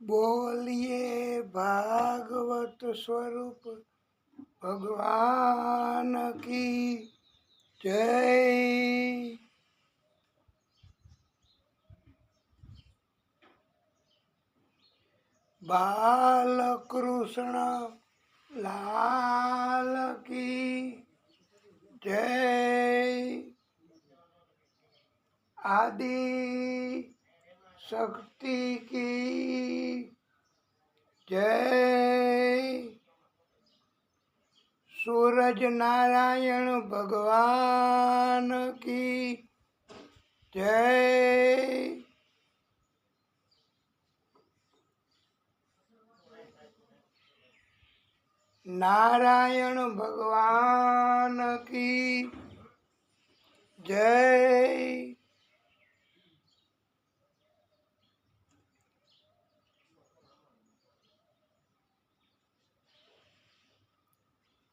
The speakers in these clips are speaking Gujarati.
बोलिए भागवत स्वरूप भगवान की जय। बाल कृष्ण लाल की जय। आदि शक्ति की जय। सूरज नारायण भगवान की जय। नारायण भगवान की जय।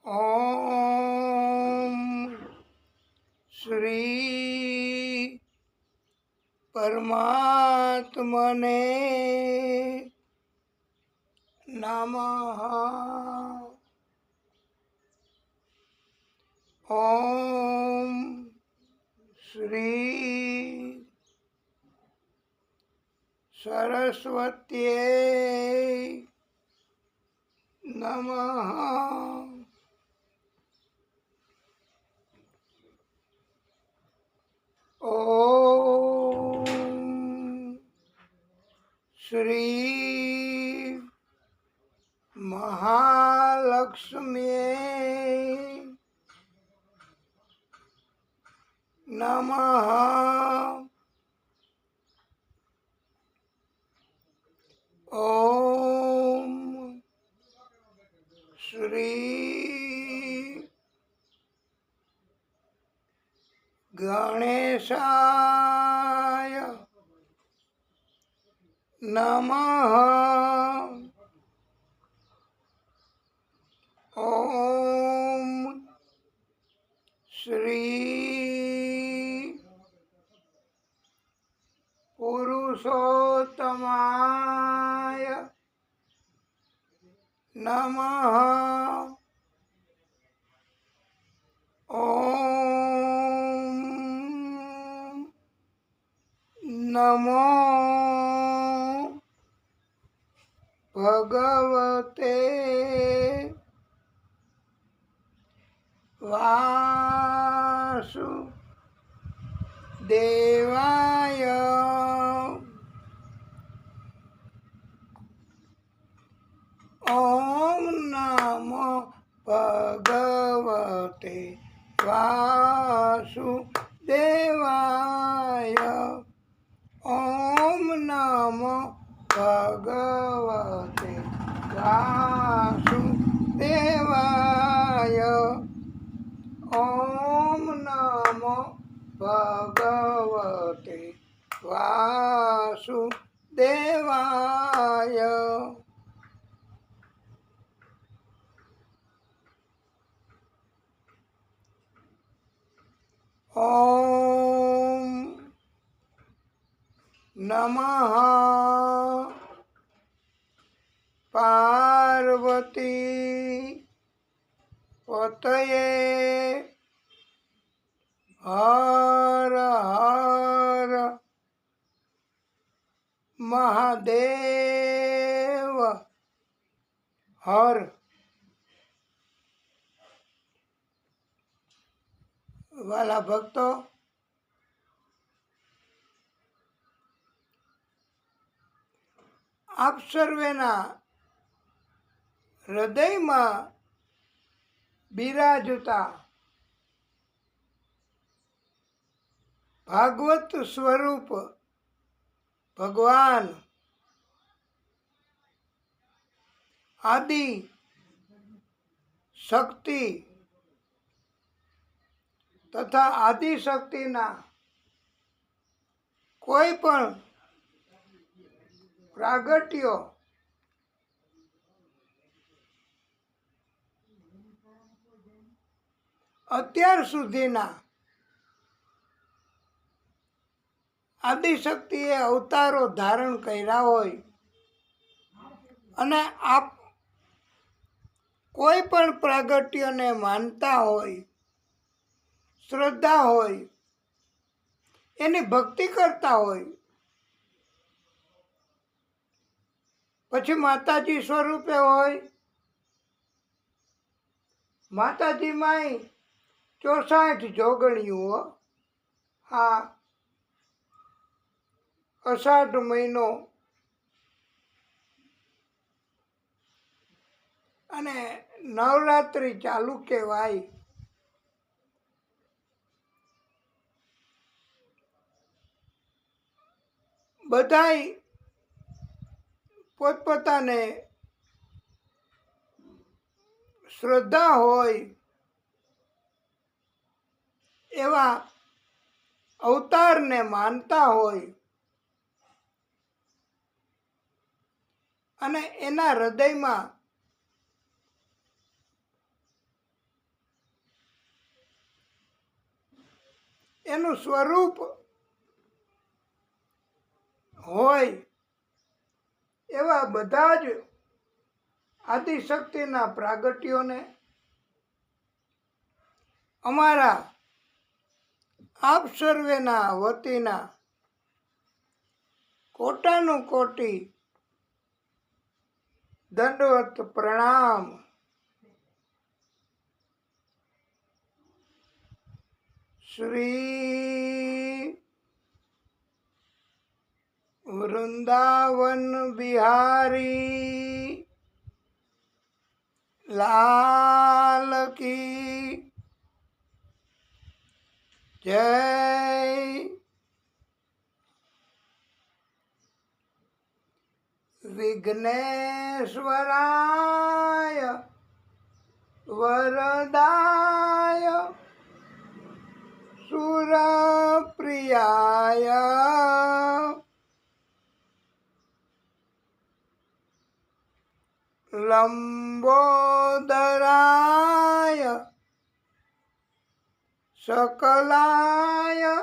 ओम श्री परमात्मने नमः। ओम श्री सरस्वत्यै नमः। ओम श्री महालक्ष्म्यै नमः। ओम श्री गणेशाय नमः। ओम श्री पुरुषोत्तमाय नमः। ओम नमो भगवते वासुदेवाय। ओम नमो भगवते वासुदेवाय। ओम नमो भगवते वासुदेवाय। ओम नमो भगवते वासुदेवाय। ओम नमः पार्वती पतये हर हर महादेव हर। वाला भक्तो, આપ સર્વેના હૃદયમાં બિરાજતા ભાગવત સ્વરૂપ ભગવાન આદિ શક્તિ તથા આદિશક્તિના કોઈ પણ પ્રાગટ્યો અત્યાર સુધીના આદિશક્તિએ અવતારો ધારણ કર્યા હોય અને આપ કોઈ પણ પ્રાગટ્યને માનતા હોય, શ્રદ્ધા હોય, એની ભક્તિ કરતા હોય, પછી માતાજી સ્વરૂપે હોય, માતાજીમાંય 64 જોગણીઓ. આ અષાઢ મહિનો અને નવરાત્રિ ચાલુ કહેવાય. બધાય પોતપોતાને શ્રદ્ધા હોય એવા અવતારને માનતા હોય અને એના હૃદયમાં એનું સ્વરૂપ હોય એવા બધા જ આદિશક્તિના પ્રાગટ્યોને અમારા આપ સર્વેના વતીના કોટાનું કોટી દંડવત પ્રણામ. શ્રી વૃંદાવન બિહારી લાલ કી જય. વિઘ્નેશ્વરાય વરદાય સુરપ્રિયાય લંબોદરાય સકલાય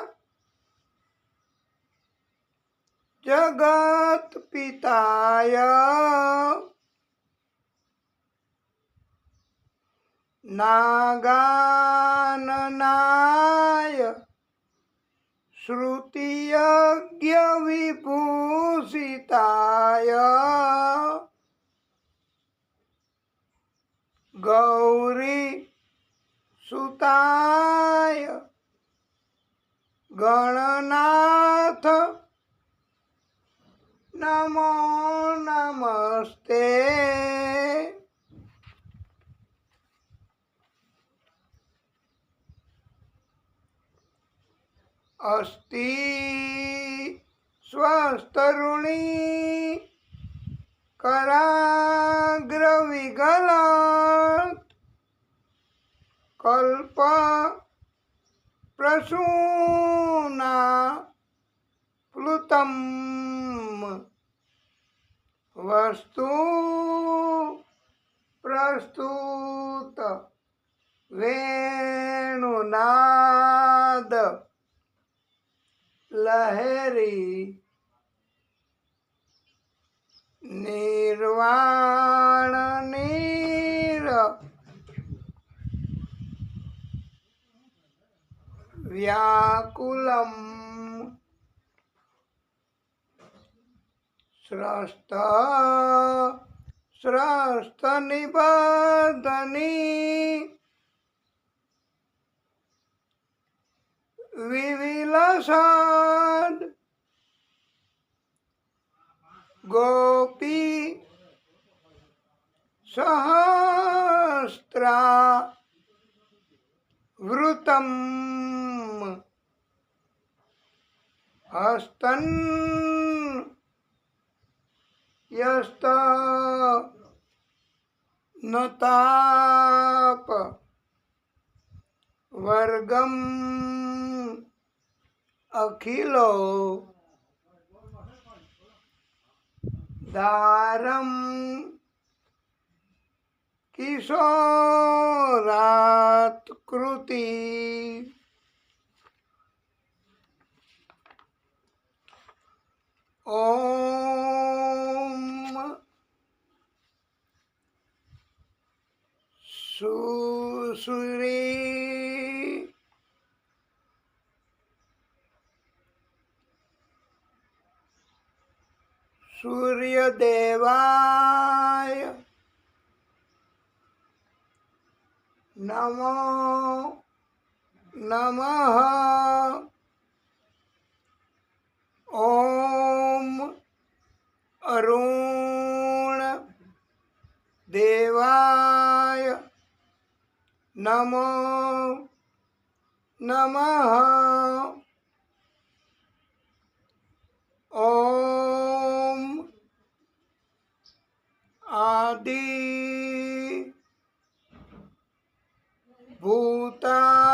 જગત પિતાય નાગાનનાય શ્રુતિયજ્ઞ વિભૂષિતાય ગૌરી સુતાય ગણનાથ નમો નમસ્તે. અસ્તિ સ્વસ્તરુણી કરાગ્રવિગલત કલ્પ પ્રસૂના પ્લુતમ વસ્તુ પ્રસ્તુત વેણુનાદ લહેરી નિર્વાણ નીર વ્યાકુલમ સ્રસ્ત સ્રસ્ત નિબધની વિવિલસદ ગોપી સહસ્ત્રા વૃતમ હસ્તન યસ્ત નતાપ વર્ગમ અખિલો દારમ કિશોરાત કૃતિ. ઓમ સુરી સૂર્યદેવાય નમો નમઃ. ઓમ અરુણ દેવાય નમો નમઃ. ઓમ આદિ ભૂતાય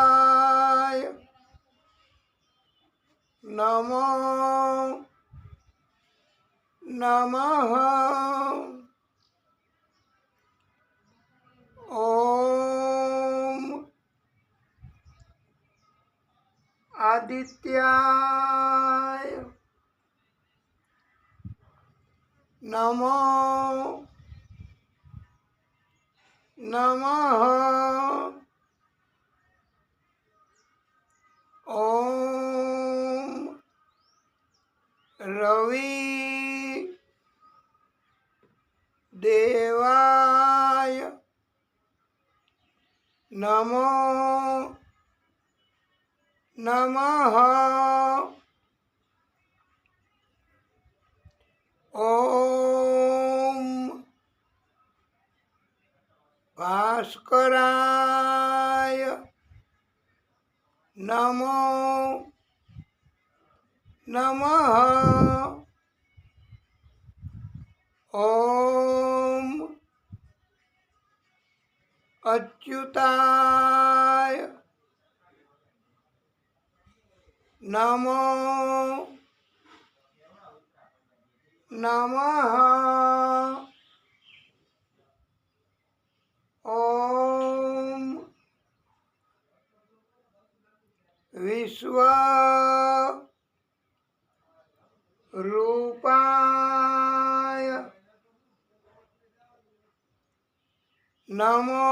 નમો નમઃ. ઓમ આદિત્યાય નમો નમઃ. ઓમ રવિ દેવાય નમો નમઃ. ઓમ ભાસ્કરાય નમો નમઃ. ઓમ અચ્યુતાય નમો નમઃ. ઓમ વિશ્વ રૂપાય નમો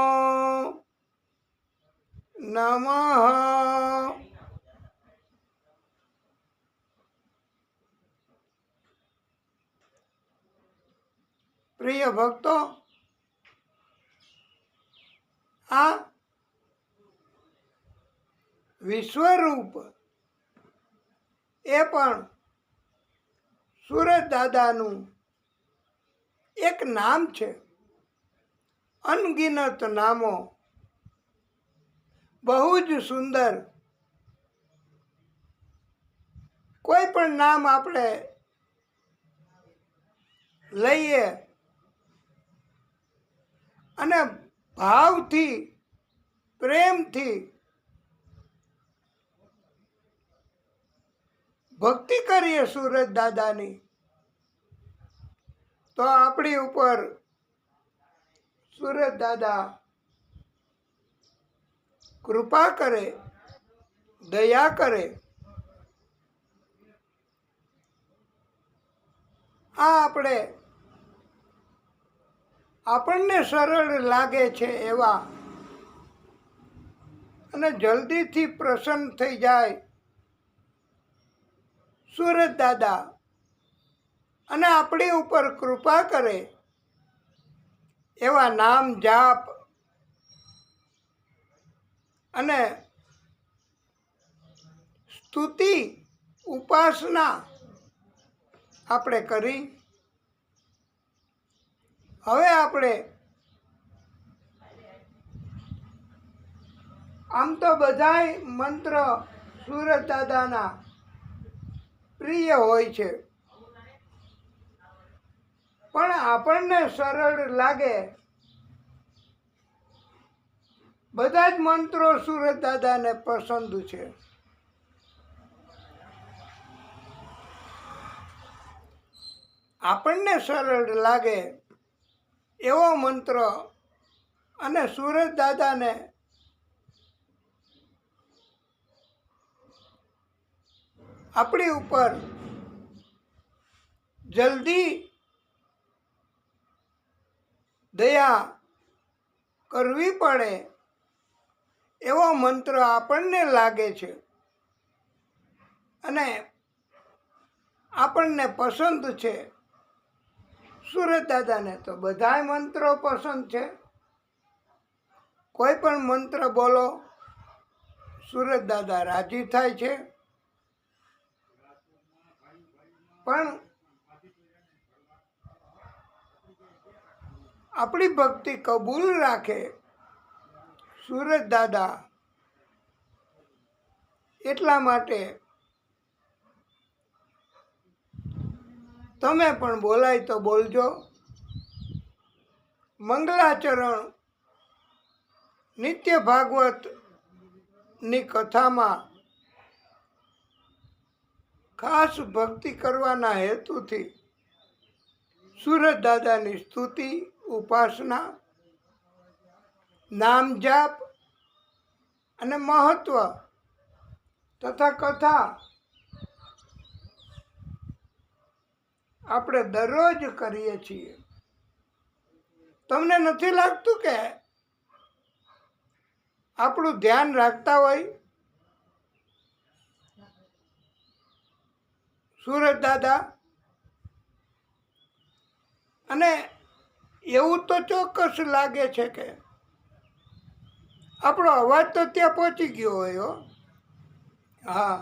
નમઃ. પ્રિય ભક્તો, આ વિશ્વરૂપ એ પણ સુરત દાદાનું એક નામ છે. અનગિનત નામો, બહુ જ સુંદર. કોઈ પણ નામ આપણે લઈએ અને ભાવથી પ્રેમથી ભક્તિ કરીએ સુરત દાદાની, તો આપણી ઉપર સુરત દાદા કૃપા કરે, દયા કરે. આ આપણને સરળ લાગે છે એવા અને જલ્દીથી પ્રસન્ન થઈ જાય સુરત દાદા અને આપણી ઉપર કૃપા કરે એવા નામ જાપ અને સ્તુતિ ઉપાસના આપણે કરી. હવે આપણે આમ તો બધાય મંત્ર સુરત દાદાના પ્રિય હોય છે, પણ આપણને સરળ લાગે બધા જ મંત્રો સુરત દાદાને પસંદ છે. આપણને સરળ લાગે એવો મંત્ર અને સુરત દાદાને આપણી ઉપર જલ્દી દયા કરવી પડે એવો મંત્ર આપણને લાગે છે અને આપણને પસંદ છે. સુરત દાદાને તો બધાય મંત્રો પસંદ છે. કોઈ પણ મંત્ર બોલો, સુરત દાદા રાજી થાય છે. પણ આપણી ભક્તિ કબૂલ રાખે સુરત દાદા, એટલા માટે તમે પણ બોલાય તો બોલજો. મંગલાચરણ નિત્ય ભાગવતની કથામાં ખાસ ભક્તિ કરવાના હેતુથી સુરત દાદાની સ્તુતિ, ઉપાસના, નામ જાપ અને મહત્વ તથા કથા આપણે દરરોજ કરીએ છીએ. તમને નથી લાગતું કે આપણું ધ્યાન રાખતા હોય સુરત દાદા? અને એવું તો ચોક્કસ લાગે છે કે આપણો અવાજ તો ત્યાં પહોંચી ગયો હોય હો. હા,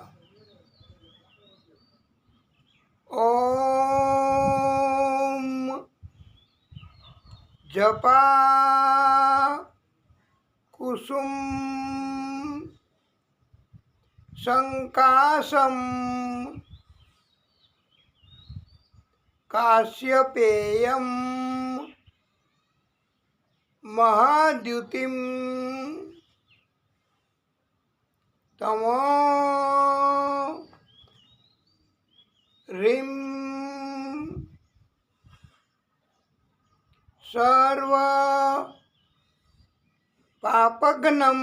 ઓમ જપા કુસુમ સંકાસમ કાશ્યપેયમ મહાદ્યુતિમ તમો રીમ સર્વ પાપગ્નમ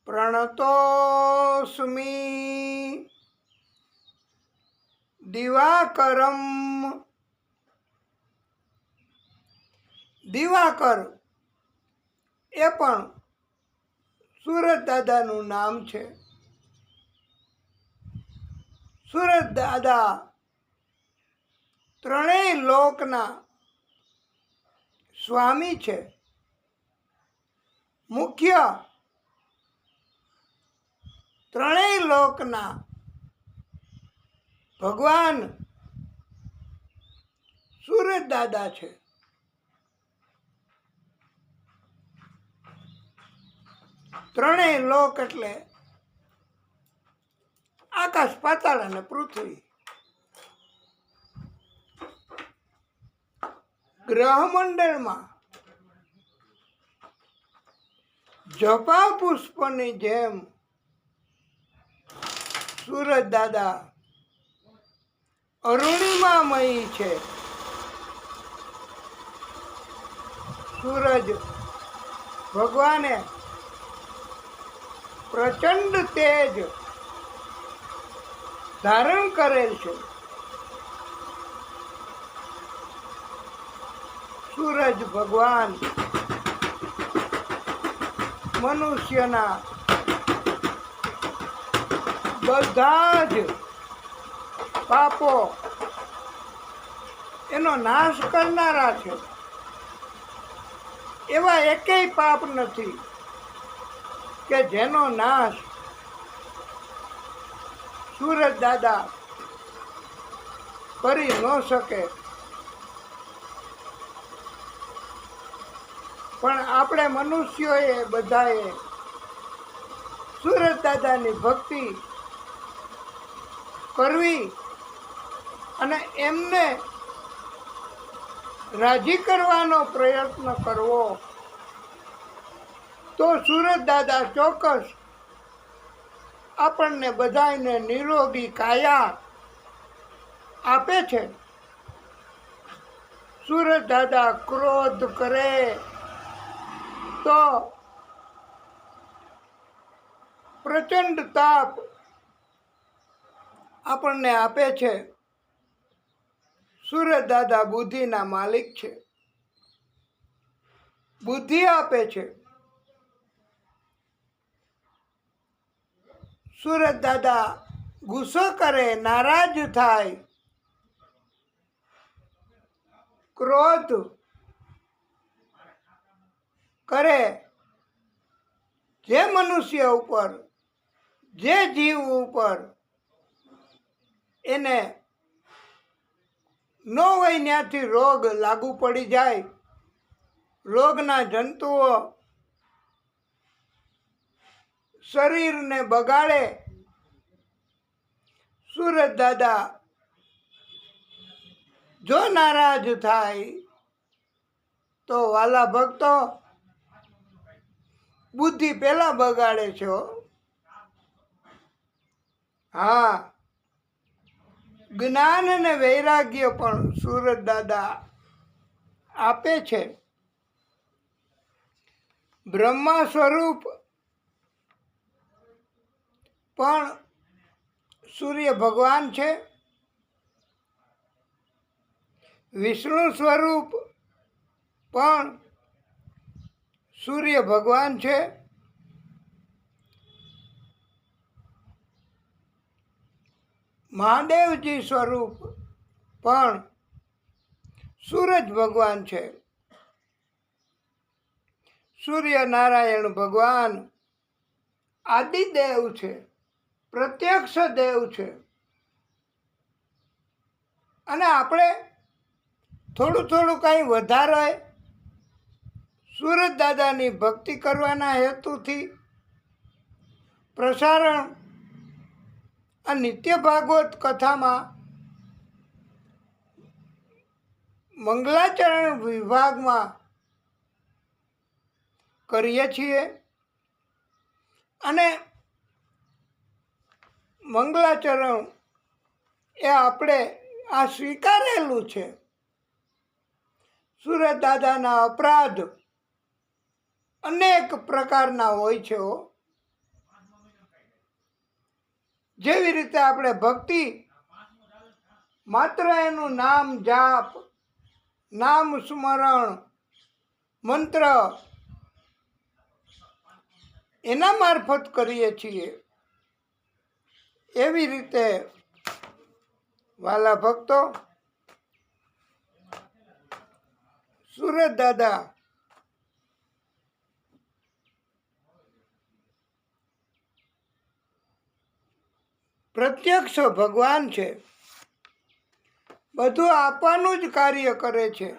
પ્રણતોસ્મિ દિવાકરમ. દિવાકર એ પણ સુરત દાદાનું નામ છે. સુરત દાદા ત્રણેય લોકના સ્વામી છે. મુખ્ય ત્રણેય લોકના ભગવાન સુરત દાદા છે. ત્રણેય લોક એટલે આકાશ, પાતાળ અને પૃથ્વી. ગ્રહમંડળમાં જપા પુષ્પની જેમ સુરત દાદા અરુણિમામયી છે. સૂરજ ભગવાને પ્રચંડ તેજ ધારણ કરેલ છે. સૂરજ ભગવાન મનુષ્યના બધા જ પાપો એનો નાશ કરનારા છે. એવા એકેય પાપ નથી કે જેનો નાશ સુરત દાદા કરી ન શકે. પણ આપણે મનુષ્યોએ બધાએ સુરત દાદાની ભક્તિ કરવી અને એમને રાજી કરવાનો પ્રયત્ન કરવો, તો સુરત દાદા ચોક્કસ આપણને બધાને નિરોગી કાયા આપે છે. સુરત દાદા ક્રોધ કરે તો પ્રચંડ તાપ આપણને આપે છે. સુરત દાદા બુદ્ધિના માલિક છે. બુદ્ધિ આપે છે. સુરત દાદા ગુસ્સો કરે, નારાજ થાય, ક્રોધ કરે, જે મનુષ્ય ઉપર, જે જીવ ઉપર એને ન હોય ત્યાંથી રોગ લાગુ પડી જાય, રોગના જંતુઓ શરીરને બગાડે. સુરત દાદા જો નારાજ થાય તો વાલા ભક્તો બુદ્ધિ પેલા બગાડે છે. હા, જ્ઞાન અને વૈરાગ્ય પણ સુરત દાદા આપે છે. બ્રહ્મા સ્વરૂપ પણ સૂર્ય ભગવાન છે, વિષ્ણુ સ્વરૂપ પણ સૂર્ય ભગવાન છે, મહાદેવજી સ્વરૂપ પણ સૂરજ ભગવાન છે. સૂર્યનારાયણ ભગવાન આદિદેવ છે, પ્રત્યક્ષ દેવ છે. અને આપણે થોડું થોડું કંઈ વધારે સુરત દાદાની ભક્તિ કરવાના હેતુથી પ્રસારણ આ નિત્ય ભાગવત કથામાં મંગલાચરણ વિભાગમાં કરીએ છીએ. અને મંગલાચરણ એ આપણે આ સ્વીકારેલું છે. સુરત દાદાના અપરાધ અનેક પ્રકારના હોય છે. જેવી રીતે આપણે ભક્તિ માત્ર એનું નામ જાપ, નામ સ્મરણ, મંત્ર એના મારફત કરીએ છીએ, એવી રીતે વાલા ભક્તો સુરત દાદા પ્રત્યક્ષ ભગવાન છે, બધું આપવાનું જ કાર્ય કરે છે.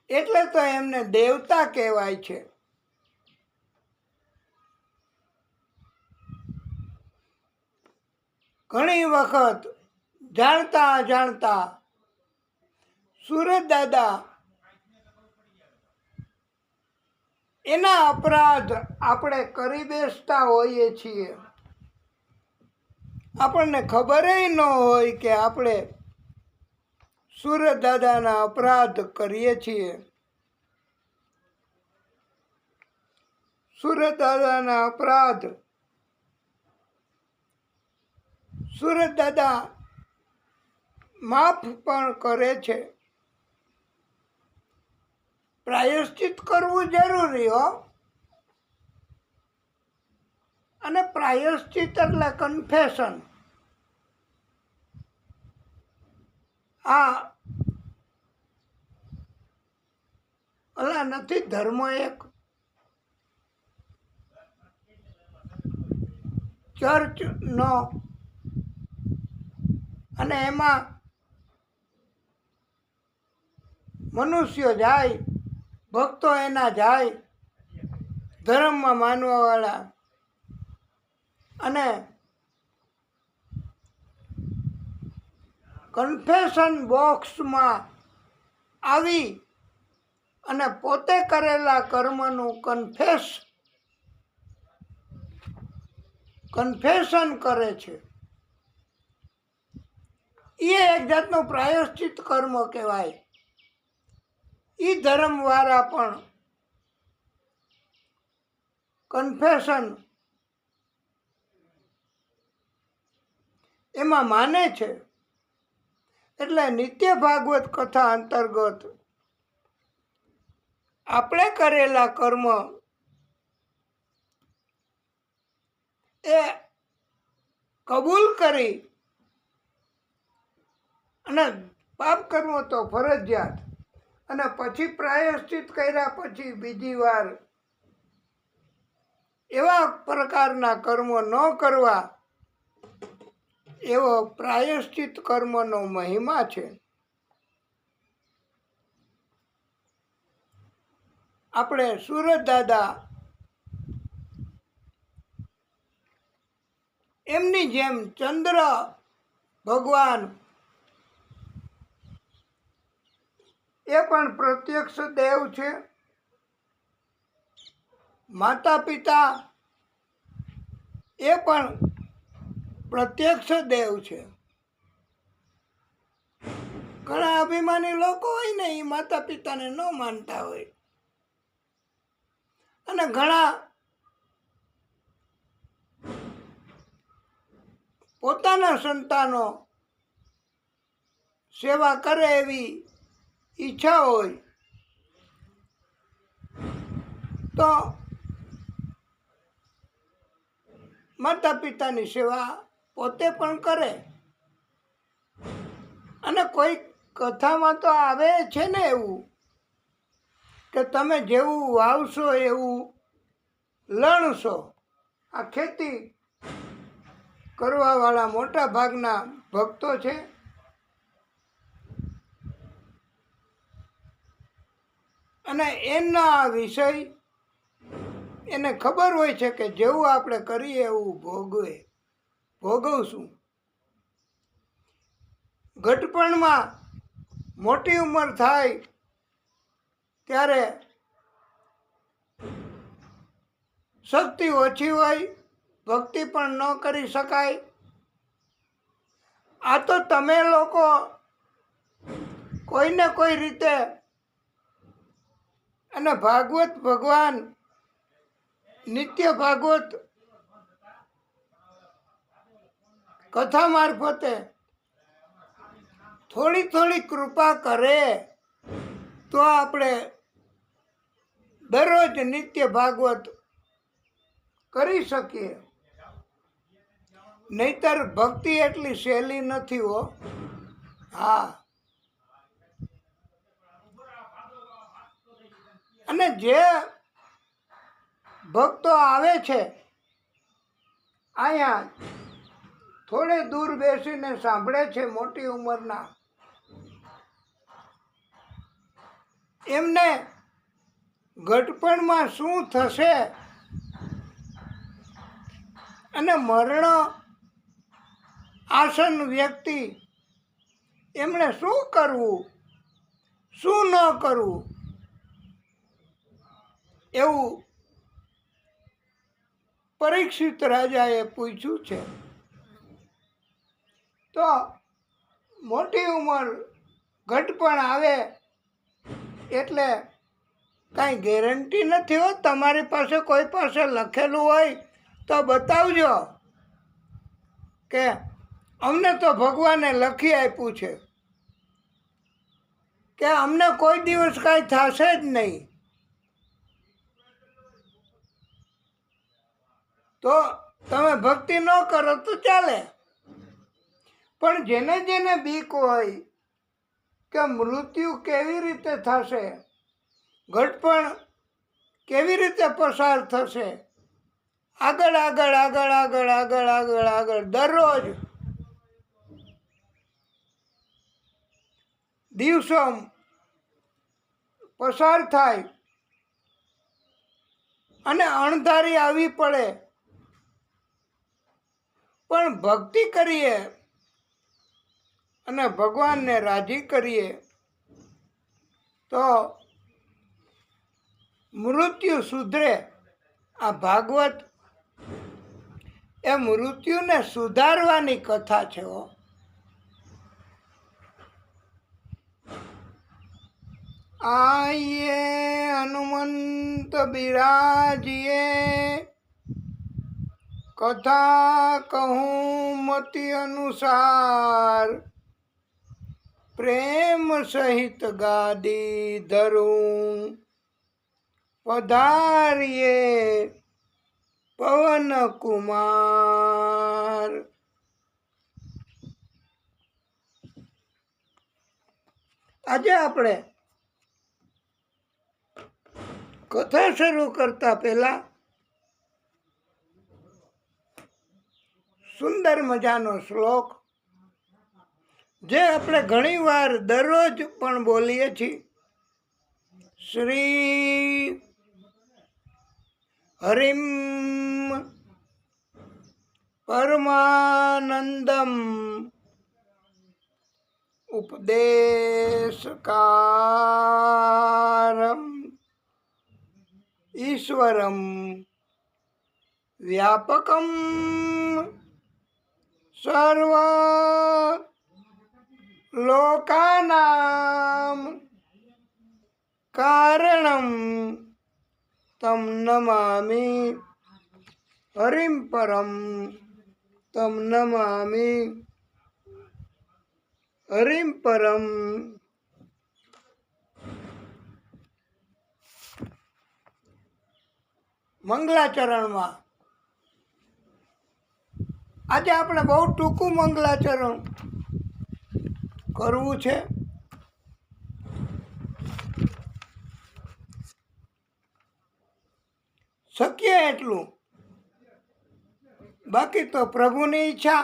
એટલે તો એમને દેવતા કહેવાય છે. ઘણી વખત જાણતા અજાણતા સુરત દાદા એના અપરાધ આપણે કરી બેસતા હોઈએ છીએ. આપણને ખબર ન હોય કે આપણે સુરત દાદાના અપરાધ કરીએ છીએ. સુરત દાદાના અપરાધ સુરત દાદા માફ પણ કરે છે. પ્રાયશ્ચિત કરવું જરૂરી હો. અને પ્રાયશ્ચિત એટલે કન્ફેશન. આ ઓલા નથી ધર્મ એક ચર્ચનો, અને એમાં મનુષ્ય જાય, ભક્તો એના જાય, ધર્મમાં માનવાવાળા, અને કન્ફેશન બોક્સમાં આવી અને પોતે કરેલા કર્મનું કન્ફેશન કરે છે. એ એક જાતનું પ્રાયશ્ચિત કર્મ કહેવાય. એ ધર્મવાળા પણ કન્ફેશન એમાં માને છે. એટલે નિત્ય ભાગવત કથા અંતર્ગત આપણે કરેલા કર્મ એ કબૂલ કરી અને પાપ કર્મ તો ફરજિયાત, અને પછી પ્રાયશ્ચિત કર્યા પછી બીજી વાર એવા પ્રકારના કર્મો ન કરવા, એવો પ્રાયશ્ચિત કર્મનો મહિમા છે. આપણે સુરત દાદા એમની જેમ ચંદ્ર ભગવાન એ પણ પ્રત્યક્ષ દેવ છે. માતા પિતા એ પણ પ્રત્યક્ષ દેવ છે. ઘણા અભિમાની લોકો હોય ને, એ માતા પિતાને ન માનતા હોય, અને ઘણા પોતાના સંતાનો સેવા કરે એવી ઈચ્છા હોય તો માતા પિતાની સેવા પોતે પણ કરે. અને કોઈ કથામાં તો આવે છે ને એવું કે તમે જેવું વાવશો એવું લણશો. આ ખેતી કરવાવાળા મોટા ભાગના ભક્તો છે. અને એના વિષય એને ખબર હોય છે કે જેવું આપણે કરીએ એવું ભોગવશું. ઘટપણમાં મોટી ઉંમર થાય ત્યારે શક્તિ ઓછી હોય, ભક્તિ પણ ન કરી શકાય. આ તો તમે લોકો કોઈને કોઈ રીતે અને ભાગવત ભગવાન નિત્ય ભાગવત કથા મારફતે થોડી થોડી કૃપા કરે તો આપણે દરરોજ નિત્ય ભાગવત કરી શકીએ. નહીતર ભક્તિ એટલી સહેલી નથી હો. હા, અને જે ભક્તો આવે છે અહીંયા થોડે દૂર બેસીને સાંભળે છે, મોટી ઉંમરના, એમને ઘટપણમાં શું થશે અને મરણ આસન વ્યક્તિ એમણે શું કરવું, શું ન કરવું, એવું પરીક્ષિત રાજાએ પૂછ્યું છે. તો મોટી ઉંમર ઘટપણ આવે એટલે કાંઈ ગેરંટી નથી હો. તમારી પાસે કોઈ પાસે લખેલું હોય તો બતાવજો કે અમને તો ભગવાને લખી આપ્યું છે કે અમને કોઈ દિવસ કાંઈ થશે જ નહીં. તો તમે ભક્તિ ન કરો તો ચાલે. પણ જેને જેને બીક હોય કે મૃત્યુ કેવી રીતે થશે, ઘટપણ કેવી રીતે પસાર થશે, આગળ આગળ આગળ આગળ આગળ આગળ આગળ દરરોજ દિવસો પસાર થાય અને અણધારી આવી પડે, પણ ભક્તિ કરીએ અને ભગવાનને રાજી કરીએ તો મૃત્યુ સુધરે. આ ભાગવત એ મૃત્યુને સુધારવાની કથા છે હો. આઈએ હનુમંત બિરાજીએ, કથા કહું મતિ અનુસાર, પ્રેમ સહિત ગાદી ધરું પધારીએ પવન કુમાર. આજે આપણે કથા શરૂ કરતા પહેલા સુંદર મજાનો શ્લોક જે આપણે ઘણીવાર દરરોજ પણ બોલીએ છીએ. શ્રી હરિમ પરમાનંદમ ઉપદેશકારમ ઈશ્વરમ વ્યાપકમ સર્વ લોકાનામ કારણમ તમ નમામિ હરિમ પરમ તમ નમામિ હરિમ પરમ. મંગલાચરણમાં આજે આપણે બહુ ટૂંકું મંગલાચરણ કરવું છે. શક્ય એટલું, બાકી તો પ્રભુની ઈચ્છા.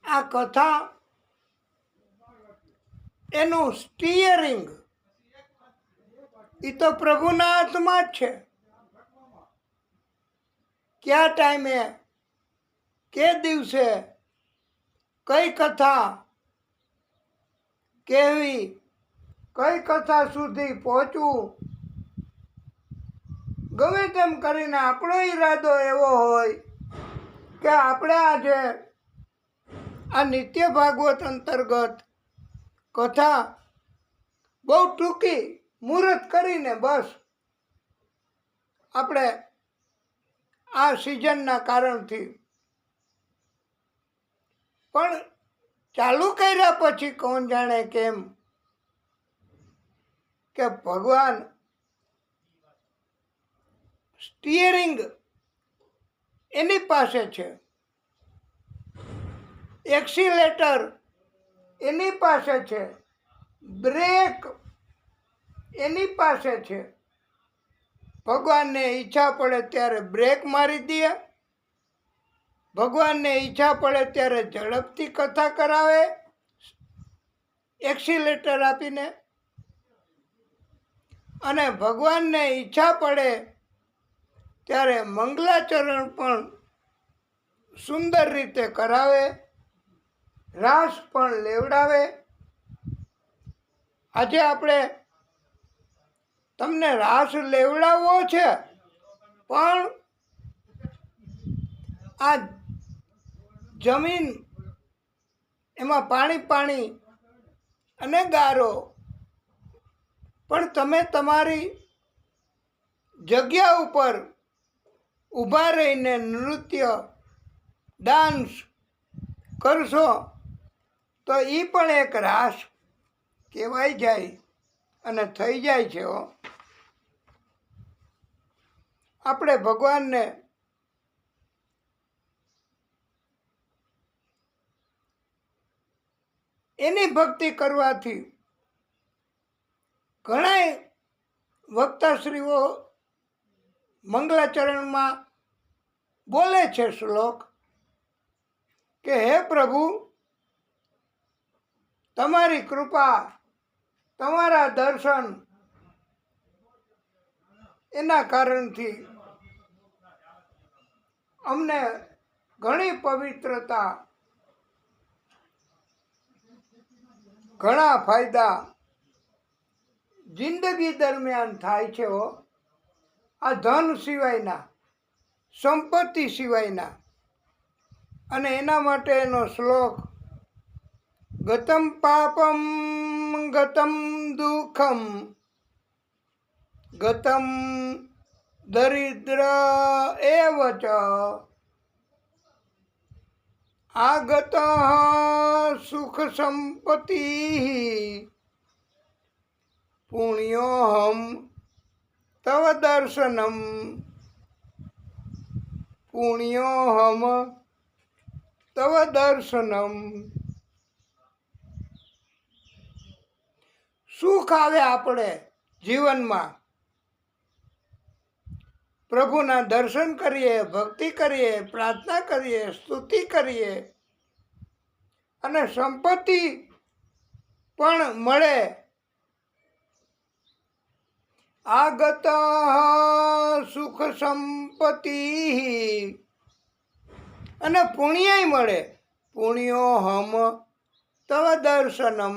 આ કથા એનું સ્ટીયરિંગ એ તો પ્રભુના હાથમાં જ છે. કયા ટાઈમે, કે દિવસે કઈ કથા કહેવી, કઈ કથા સુધી પહોંચવું, ગમે તેમ કરીને આપણો ઈરાદો એવો હોય કે આપણે આજે આ નિત્ય ભાગવત અંતર્ગત કથા બહુ ટૂંકી મુહૂર્ત કરીને બસ આપણે આ સિઝનના કારણથી પણ ચાલુ કર્યા પછી કોણ જાણે કેમ કે ભગવાન સ્ટીયરિંગ એની પાસે છે, એક્સિલેટર એની પાસે છે, બ્રેક એની પાસે છે. ભગવાનને ઈચ્છા પડે ત્યારે બ્રેક મારી દે, ભગવાનને ઈચ્છા પડે ત્યારે ઝડપથી કથા કરાવે એક્સિલેટર આપીને, અને ભગવાનને ઈચ્છા પડે ત્યારે મંગલાચરણ પણ સુંદર રીતે કરાવે, રાસ પણ લેવડાવે. આજે આપણે તમને રાસ લેવડાવવો છે, પણ આ જમીન એમાં પાણી પાણી અને ગારો, પણ તમે તમારી જગ્યા ઉપર ઊભા રહીને નૃત્ય ડાન્સ કરશો તો એ પણ એક રાસ કહેવાય જાય અને થઈ જાય છે. આપણે ભગવાનને એની ભક્તિ કરવાથી ઘણા વક્તાશ્રીઓ મંગલાચરણમાં બોલે છે શ્લોક કે હે પ્રભુ, તમારી કૃપા, તમારા દર્શન એના કારણથી અમને ઘણી પવિત્રતા, ઘણા ફાયદા જિંદગી દરમિયાન થાય છે. આ ધન સિવાયના, સંપત્તિ સિવાયના. અને એના માટેનો શ્લોક ગતમ પાપમ ગતમ દુઃખમ ગતમ દરિદ્ર એવ ચ આગત સુખ સંપત્તિ પુણ્યોહમ તવ દર્શનમ પુણ્યોહમ તવ દર્શનમ. સુખ આવે આપણે જીવનમાં, પ્રભુના દર્શન કરીએ, ભક્તિ કરીએ, પ્રાર્થના કરીએ, સ્તુતિ કરીએ અને સંપત્તિ પણ મળે. આગત સુખ સંપત્તિ અને પુણ્ય મળે. પુણ્યો હમ તવ દર્શનમ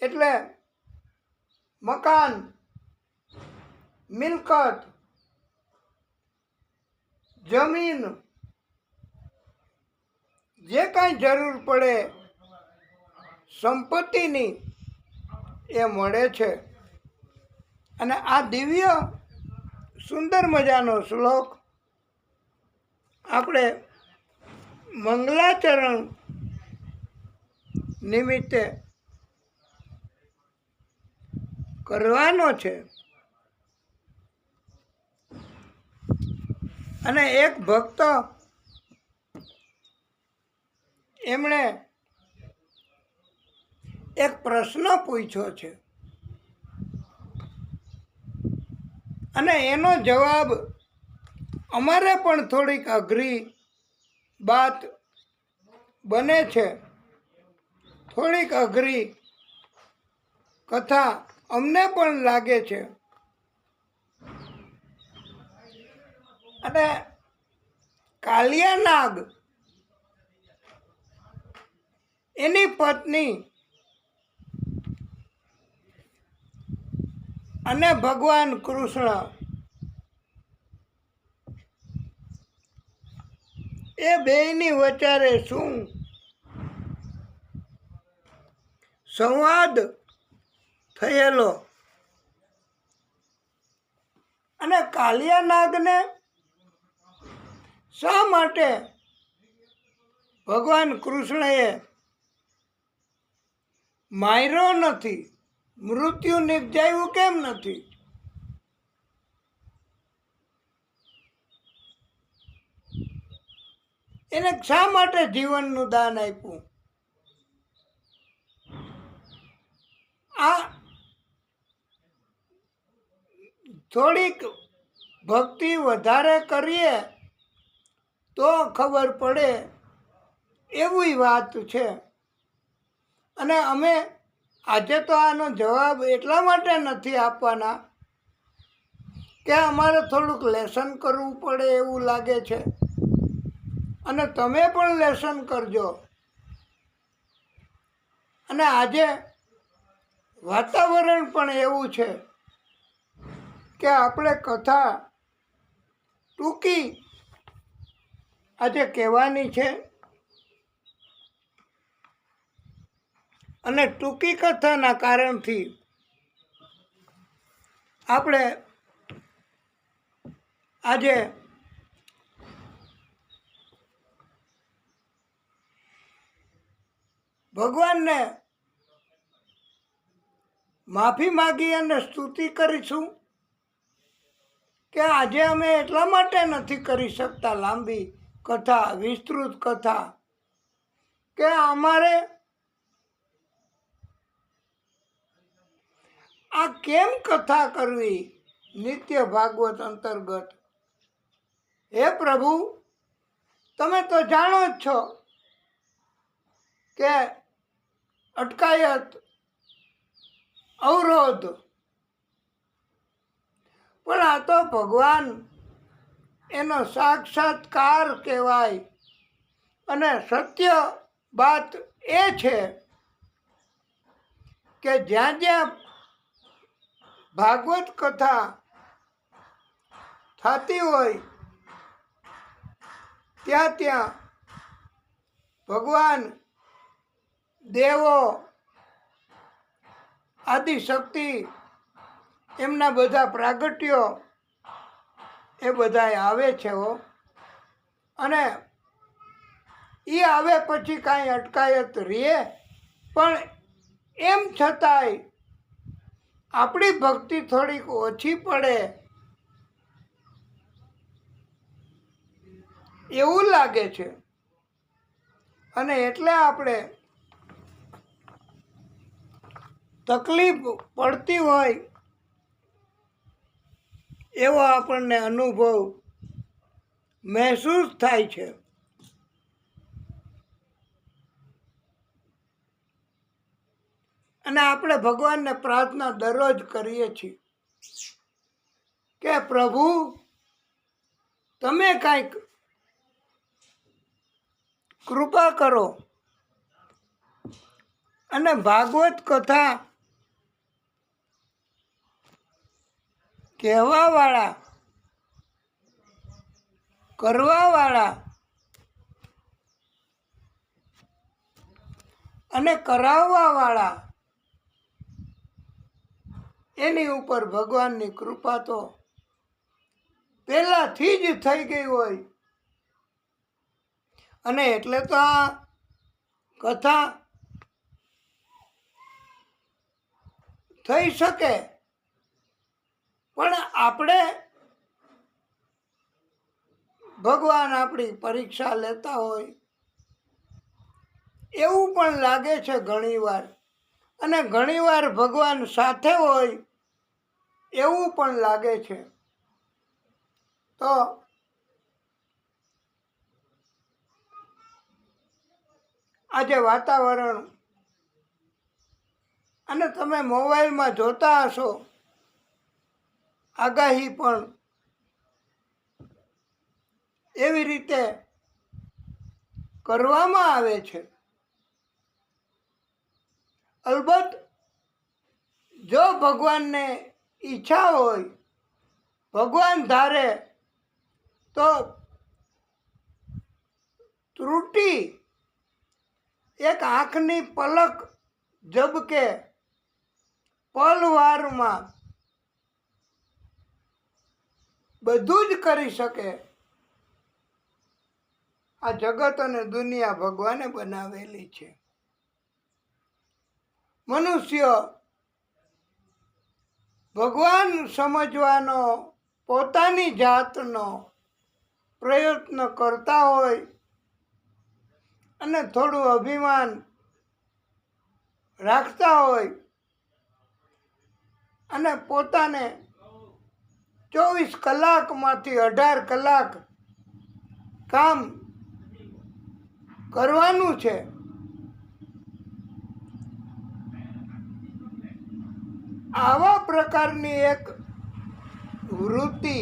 એટલે મકાન, મિલકત, જમીન, જે કાંઈ જરૂર પડે સંપત્તિની એ મળે છે. અને આ દિવ્ય સુંદર મજાનો શ્લોક આપણે મંગલાચરણ નિમિત્તે કરવાનો છે. અને એક ભક્ત એમણે એક પ્રશ્ન પૂછ્યો છે અને એનો જવાબ અમારે પણ થોડીક અઘરી વાત બને છે, થોડીક અઘરી કથા અમને પણ લાગે છે. અને કાલિયા નાગ એની પત્ની અને ભગવાન કૃષ્ણ એ બેયની વચ્ચે શું સંવાદ થયેલો. અને કાલિયા નાગને શા માટે ભગવાન કૃષ્ણએ માર્યો નથી, મૃત્યુ નિપજાયું કેમ નથી? એને શા માટે જીવનનું દાન આપ્યું? આ થોડીક ભક્તિ વધારે કરીએ તો ખબર પડે એવી વાત છે. અને અમે આજે તો આનો જવાબ એટલા માટે નથી આપવાના કે અમારે થોડુંક લેસન કરવું પડે એવું લાગે છે. અને તમે પણ લેસન કરજો. અને આજે વાતાવરણ પણ એવું છે કે આપણે કથા ટૂંકી આજે કહેવાની છે. અને ટૂંકી કથાના કારણથી આપણે આજે ભગવાનને માફી માગી અને સ્તુતિ કરીશું કે આજે અમે એટલા માટે નથી કરી શકતા લાંબી કથા, વિસ્તૃત કથા, કે અમારે આ કેમ કથા કરવી નિત્ય ભાગવત અંતર્ગત? હે પ્રભુ, તમે તો જાણો જ છો કે અટકાયત, અવરોધ, પણ આ તો ભગવાન એનો સાક્ષાત્કાર કહેવાય. અને સત્ય વાત એ છે કે જ્યાં જ્યાં ભાગવત કથા થતી હોય ત્યાં ત્યાં ભગવાન, દેવો, આદિશક્તિ, એમના બધા પ્રાગટ્યો એ બધા આવે છે. અને એ આવે પછી કાંઈ અટકાયત રહે, પણ એમ છતાંય આપણી ભક્તિ થોડીક ઓછી પડે એવું લાગે છે. અને એટલે આપણે તકલીફ પડતી હોય એવો આપણને અનુભવ મહેસૂસ થાય છે. અને આપણે ભગવાનને પ્રાર્થના દરરોજ કરીએ છીએ કે પ્રભુ તમે કાંઈક કૃપા કરો અને ભાગવત કથા કહેવાવાળા, કરવાવાળા અને કરાવવાવાળા એની ઉપર ભગવાનની કૃપા તો પહેલાંથી જ થઈ ગઈ હોય. અને એટલે તો આ કથા થઈ શકે, પણ આપણે ભગવાન આપણી પરીક્ષા લેતા હોય એવું પણ લાગે છે ઘણીવાર. અને ઘણીવાર ભગવાન સાથે હોય એવું પણ લાગે છે. તો આજે વાતાવરણ અને તમે મોબાઈલમાં જોતા હશો, આગાહી પણ એવી રીતે કરવામાં આવે છે. અલબત્ત જો ભગવાનને ઈચ્છા હોય, ભગવાન ધારે તો ત્રુટિ એક આંખની પલક ઝબકે પલવારમાં બધું જ કરી શકે. આ જગત અને દુનિયા ભગવાને બનાવેલી છે. મનુષ્ય ભગવાન સમજવાનો પોતાની જાતનો પ્રયત્ન કરતા હોય અને થોડું અભિમાન રાખતા હોય અને પોતાને 24 કલાકમાંથી 18 કલાક કામ કરવાનું છે, આવા પ્રકારની એક વૃત્તિ,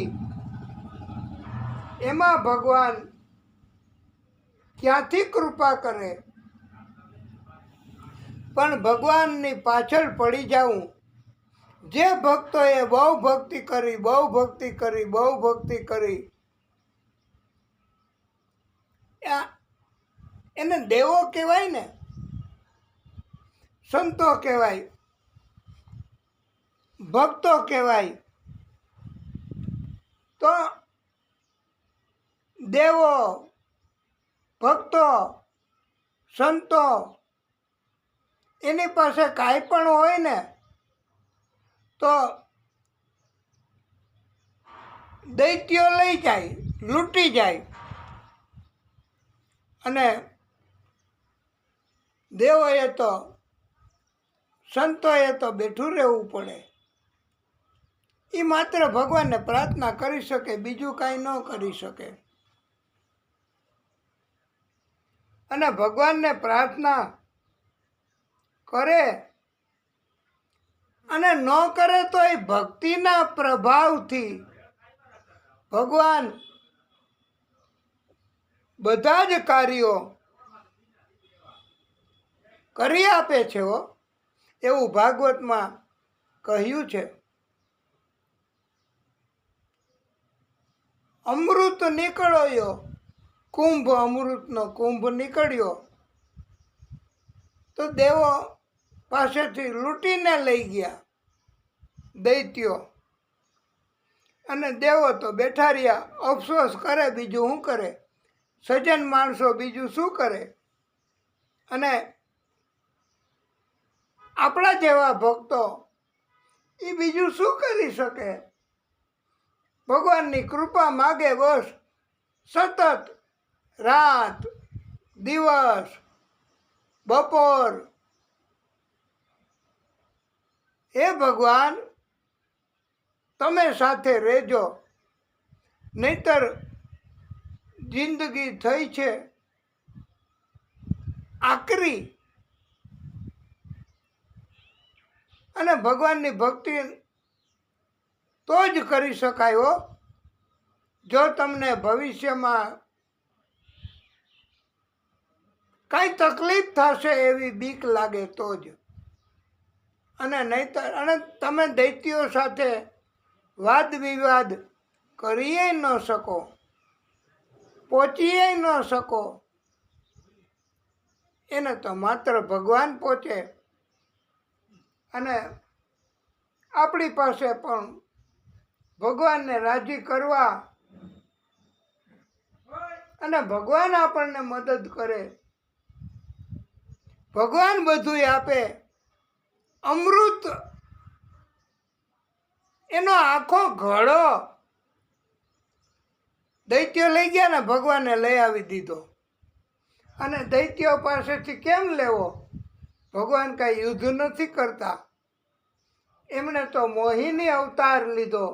એમાં ભગવાન ક્યાંથી કૃપા કરે. પણ ભગવાનની પાછળ પડી જાઉં. જે ભક્તોએ બહુ ભક્તિ કરી, બહુ ભક્તિ કરી, બહુ ભક્તિ કરી, એને દેવો કહેવાય ને, સંતો કહેવાય, ભક્તો કહેવાય. તો દેવો, ભક્તો, સંતો એની પાસે કાંઈ પણ હોય ને તો દૈત્યો લઈ જાય, લૂંટી જાય. અને દેવોએ તો, સંતોએ તો બેઠું રહેવું પડે. એ માત્ર ભગવાનને પ્રાર્થના કરી શકે, બીજું કાંઈ ન કરી શકે. અને ભગવાનને પ્રાર્થના કરે અને ન કરે તો એ ભક્તિના પ્રભાવથી ભગવાન બધા જ કાર્યો કરી આપે છે. એવું ભાગવતમાં કહ્યું છે. અમૃત નીકળ્યો, કુંભ, અમૃતનો કુંભ નીકળ્યો તો દેવો પાસેથી લૂંટીને લઈ ગયા દૈત્યો. અને દેવો તો બેઠા રહ્યા, અફસોસ કરે, બીજું શું કરે. સજ્જન માણસો બીજું શું કરે? અને આપણા જેવા ભક્તો એ બીજું શું કરી શકે? ભગવાનની કૃપા માગે બસ. સતત રાત દિવસ બપોર હે ભગવાન તમે સાથે રહેજો, નહીતર જિંદગી થઈ છે આકરી. અને ભગવાનની ભક્તિ તો જ કરી શકાય હો, જો તમને ભવિષ્યમાં કાંઈ તકલીફ થશે એવી બીક લાગે તો જ. અને નહીતર અને તમે દૈત્યો સાથે વાદ વિવાદ કરીએ ન શકો, પહોંચીએ ન શકો. એને તો માત્ર ભગવાન પહોંચે. અને આપણી પાસે પણ ભગવાનને રાજી કરવા અને ભગવાન આપણને મદદ કરે. ભગવાન બધુંય આપે. અમૃત એનો આખો ઘડો દૈત્યો લઈ ગયા ને ભગવાને લઈ આવી દીધો. અને દૈત્યો પાસેથી કેમ લેવો? ભગવાન કાંઈ યુદ્ધ નથી કરતા. એમણે તો મોહિની અવતાર લીધો.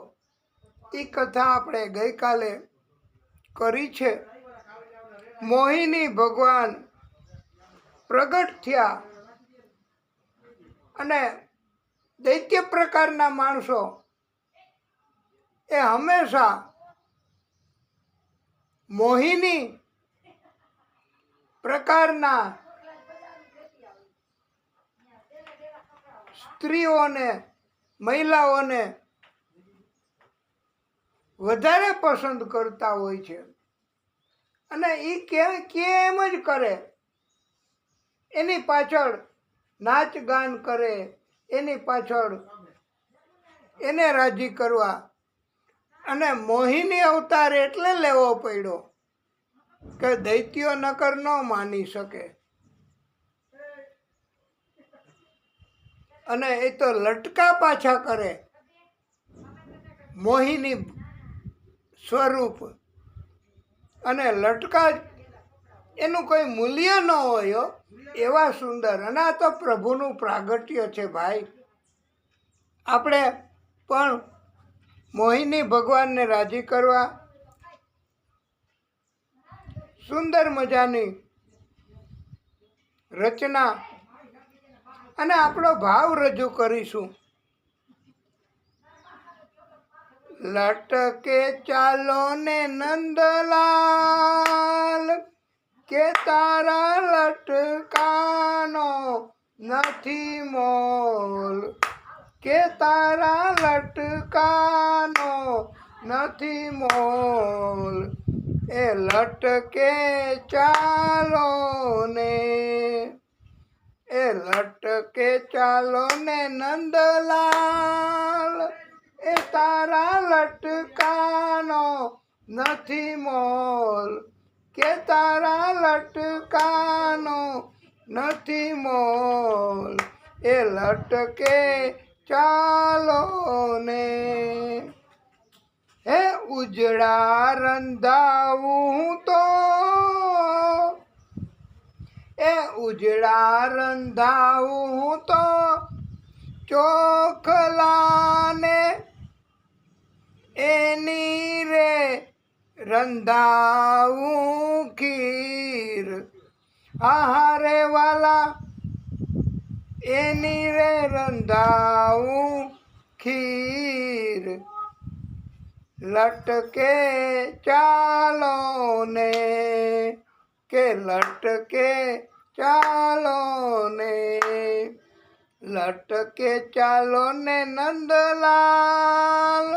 એ કથા આપણે ગઈકાલે કરી છે. મોહિની ભગવાન પ્રગટ થયા અને દૈત્ય પ્રકારના માણસો એ હંમેશા મોહિની પ્રકારના સ્ત્રીઓને મહિલાઓને વધારે પસંદ કરતા હોય છે. અને એ કેમ જ કરે, એની પાછળ નાચ ગાન કરે, એની પાછળ એને રાજી કરવા. અને મોહિની અવતાર એટલે લેવો પડ્યો કે દૈત્યો નકર ન માની શકે. અને એ તો લટકા પાછા કરે, મોહિની સ્વરૂપ. અને લટકા એનું કોઈ મૂલ્ય ન હોય એવા સુંદર. અને આ તો પ્રભુનું પ્રાગટ્ય છે ભાઈ. આપણે પણ મોહિની ભગવાનને રાજી કરવા સુંદર મજાની રચના અને આપણો ભાવ રજૂ કરીશું. લટકે ચાલો ને નંદલાલ, કે તારા લટકાનો નથી મોલ. કે તારા લટકાનો નથી મોલ. એ લટકે ચાલો ને, એ લટકે ચાલો ને નંદલાલ, એ તારા લટકાનો નથી મોલ. કે તારા લટકાનો નથી મોલ. એ લટકે ચાલો ને. હે ઉજળા રંધાવું તો, એ ઉજળા રંધાવું તો ચોખલાને, એની રે રંધાવું ખીર. આહારે વાલા એની રે રંધાવું ખીર. લટકે ચાલો ને, કે લટકે ચાલો ને. લટકે ચાલો ને નંદલાલ,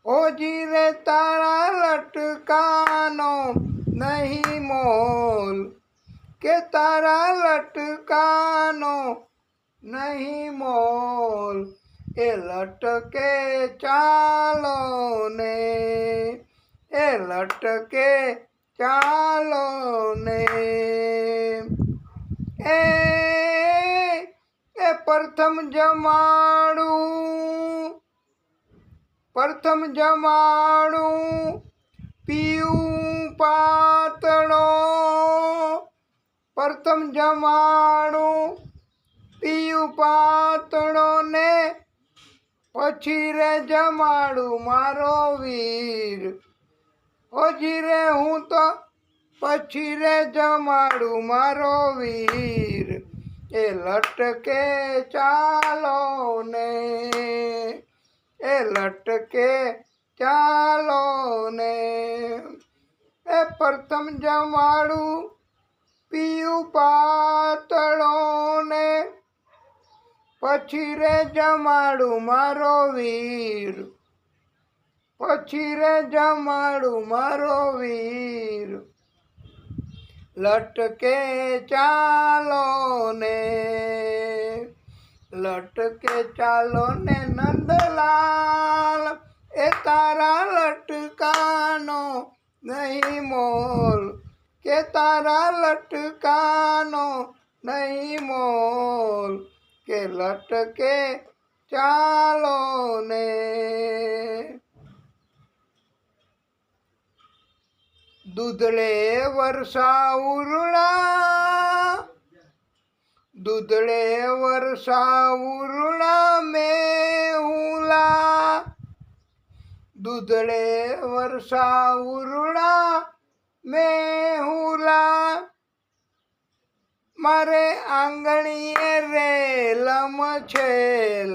ઓજી રે તારા લટકાનો નહીં મોલ. કે તારા લટકાનો નહીં મોલ. એ લટકે ચાલો ને, એ લટકે ચાલો ને એ પ્રથમ જમાડું પીવું પાતળો પ્રથમ જમાડું પીવું પાતળો ને પછી રે જમાડું મારો વીર ઓજી રે હું તો પછી રે જમાડું મારો વીર એ લટકે ચાલો ને એ લટકે ચાલો ને એ પ્રથમ જમાડું પીયું પાતળો ને પછી રે જમાડું મારો વીર પછી રે જમાડું મારો વીર લટકે ચાલો ને લટકે ચાલો ને નંદલાલ એ તારા લટકાનો નહીં મોલ કે તારા લટકાનો નહીં મોલ કે લટકે ચાલો ને દૂધળે વર્ષાઉરણા મેહુલા દૂધળે વર્ષાઉરણા મેહુલા મારે આંગણીએ રેલમ છેલ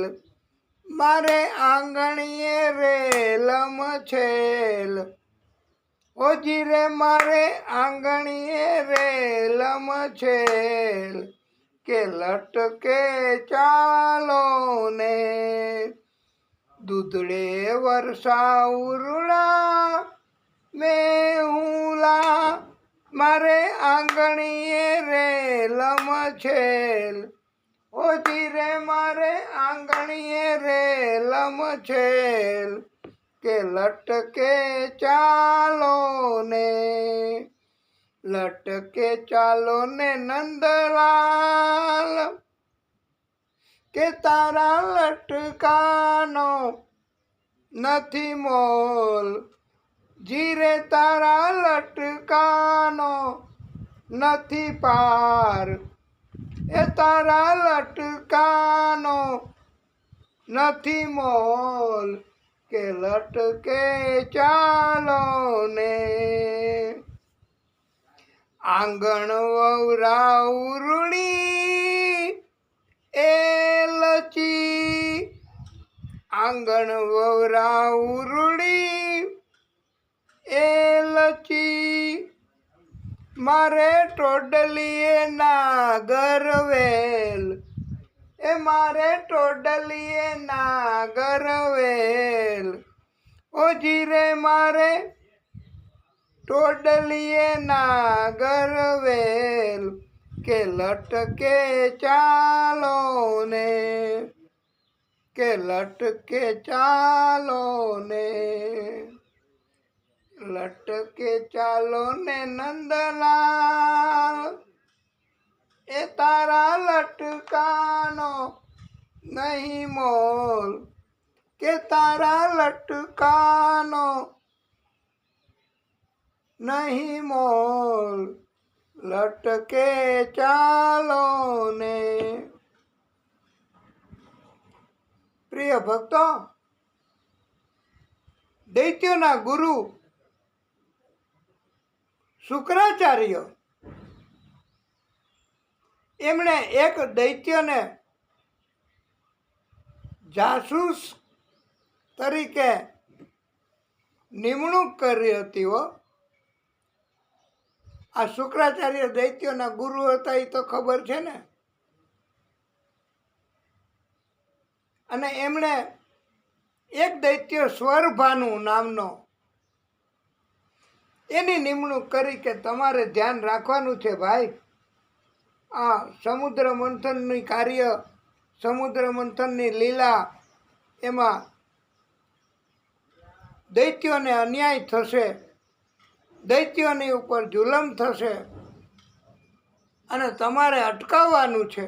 મારે આંગણીએ રેલમ છેલ ઓજી રે મારે આંગણીએ રેલમ છેલ કે લટકે ચાલો ને દૂધળે વર્ષાઉરણા મેહુલા મારે આંગણીએ રેલમ છેલ ઓજી રે મારે આંગણીએ રેલમ છેલ કે લટકે ચાલો ને લટકે ચાલો ને નંદલાલ કે તારા લટકાનો નથી મોલ જીરે તારા લટકાનો નથી પાર એ તારા લટકાનો નથી મોલ કે લટકે ચાલો ને આંગણ વવરાઉરણી એ લચી આંગણ વવરાઉરણી એ લચી મારે ટોડલીએ નાગરવેલ એ મારે ટોડલીએ નાગરવેલ ઓજી રે મારે ટોડલીએ નાગરવેલ કે લટકે ચાલો ને કે લટકે ચાલો ને લટકે ચાલો ને નંદલાલ એ તારા લટકાનો નહીં મોલ કે તારા લટકાનો નહીં મોલ લટકે ચાલો ને પ્રિય ભક્તો દૈત્યોના ગુરુ શુક્રાચાર્ય એમણે એક દૈત્યને જાસૂસ તરીકે નિમણૂક કરી હતી હો. આ શુક્રાચાર્ય દૈત્યોના ગુરુ હતા એ તો ખબર છે ને. અને એમણે એક દૈત્ય સ્વરભાનુ નામનો એની નિમણૂક કરી કે તમારે ધ્યાન રાખવાનું છે ભાઈ. આ સમુદ્ર મંથનની કાર્ય, સમુદ્ર મંથનની લીલા, એમાં દૈત્યોને અન્યાય થશે, દૈત્યોની ઉપર જુલમ થશે અને તમારે અટકાવવાનું છે.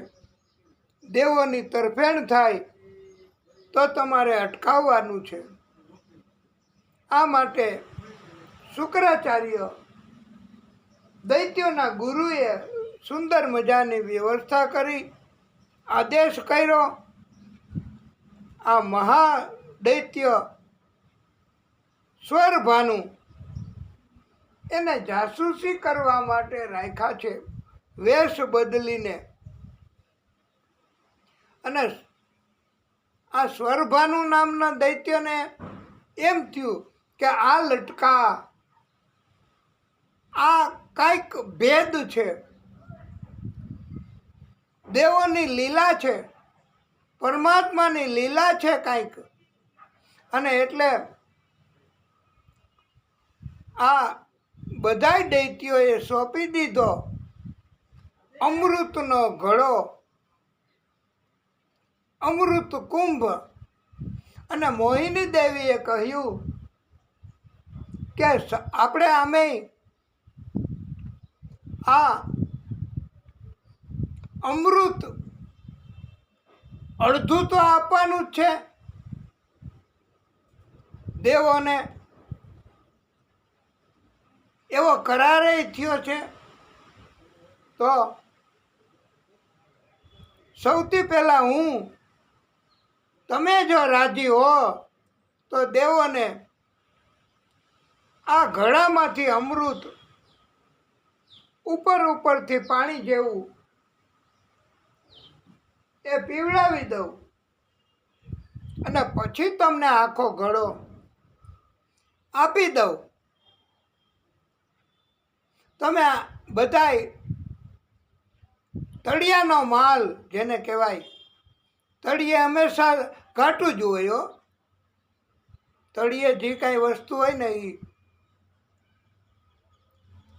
દેવોની તરફેણ થાય તો તમારે અટકાવવાનું છે. આ માટે શુક્રાચાર્ય દૈત્યોના ગુરુએ સુંદર મજાની વ્યવસ્થા કરી, આદેશ કર્યો. આ મહાદૈત્ય સ્વરભાનુ એને જાસૂસી કરવા માટે રાખ્યા છે, વેશ બદલીને. અને આ સ્વરભાનુ નામના દૈત્યને એમ થયું કે આ લટકા, આ કાંઈક ભેદ છે, દેવોની લીલા છે, પરમાત્માની લીલા છે કાંઈક. અને એટલે આ બધાય દૈત્યોએ સોંપી દીધો અમૃતનો ઘડો, અમૃત કુંભ. અને મોહિની દેવીએ કહ્યું કે આપણે આમે આ અમૃત અડધું તો આપવાનું જ છે દેવોને. એવો કરારે થયો છે. તો સૌથી પહેલાં તમે જો રાજી હો તો દેવોને આ ઘડામાંથી અમૃત ઉપરથી પાણી જેવું એ પીવડાવી દઉં અને પછી તમને આખો ઘડો આપી દઉં. તમે બધાય તળિયાનો માલ જેને કહેવાય, તળિયે હંમેશા ઘાટું જ હોય. તળિયે જે કાંઈ વસ્તુ હોય ને એ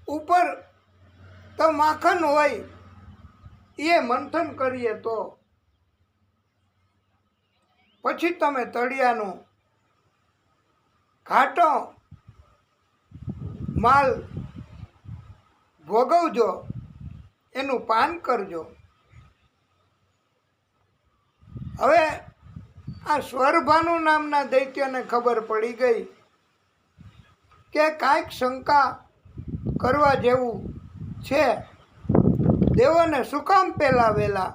ઉપર તો માખણ હોય, એ મંથન કરીએ તો પછી તમે તળિયાનો ઘાટો માલ ભોગવજો, એનું પાન કરજો. હવે આ સ્વરભાનુ નામના દૈત્યને ખબર પડી ગઈ કે કાંઈક શંકા કરવા જેવું છે. દેવોને શું કામ પહેલા વહેલા?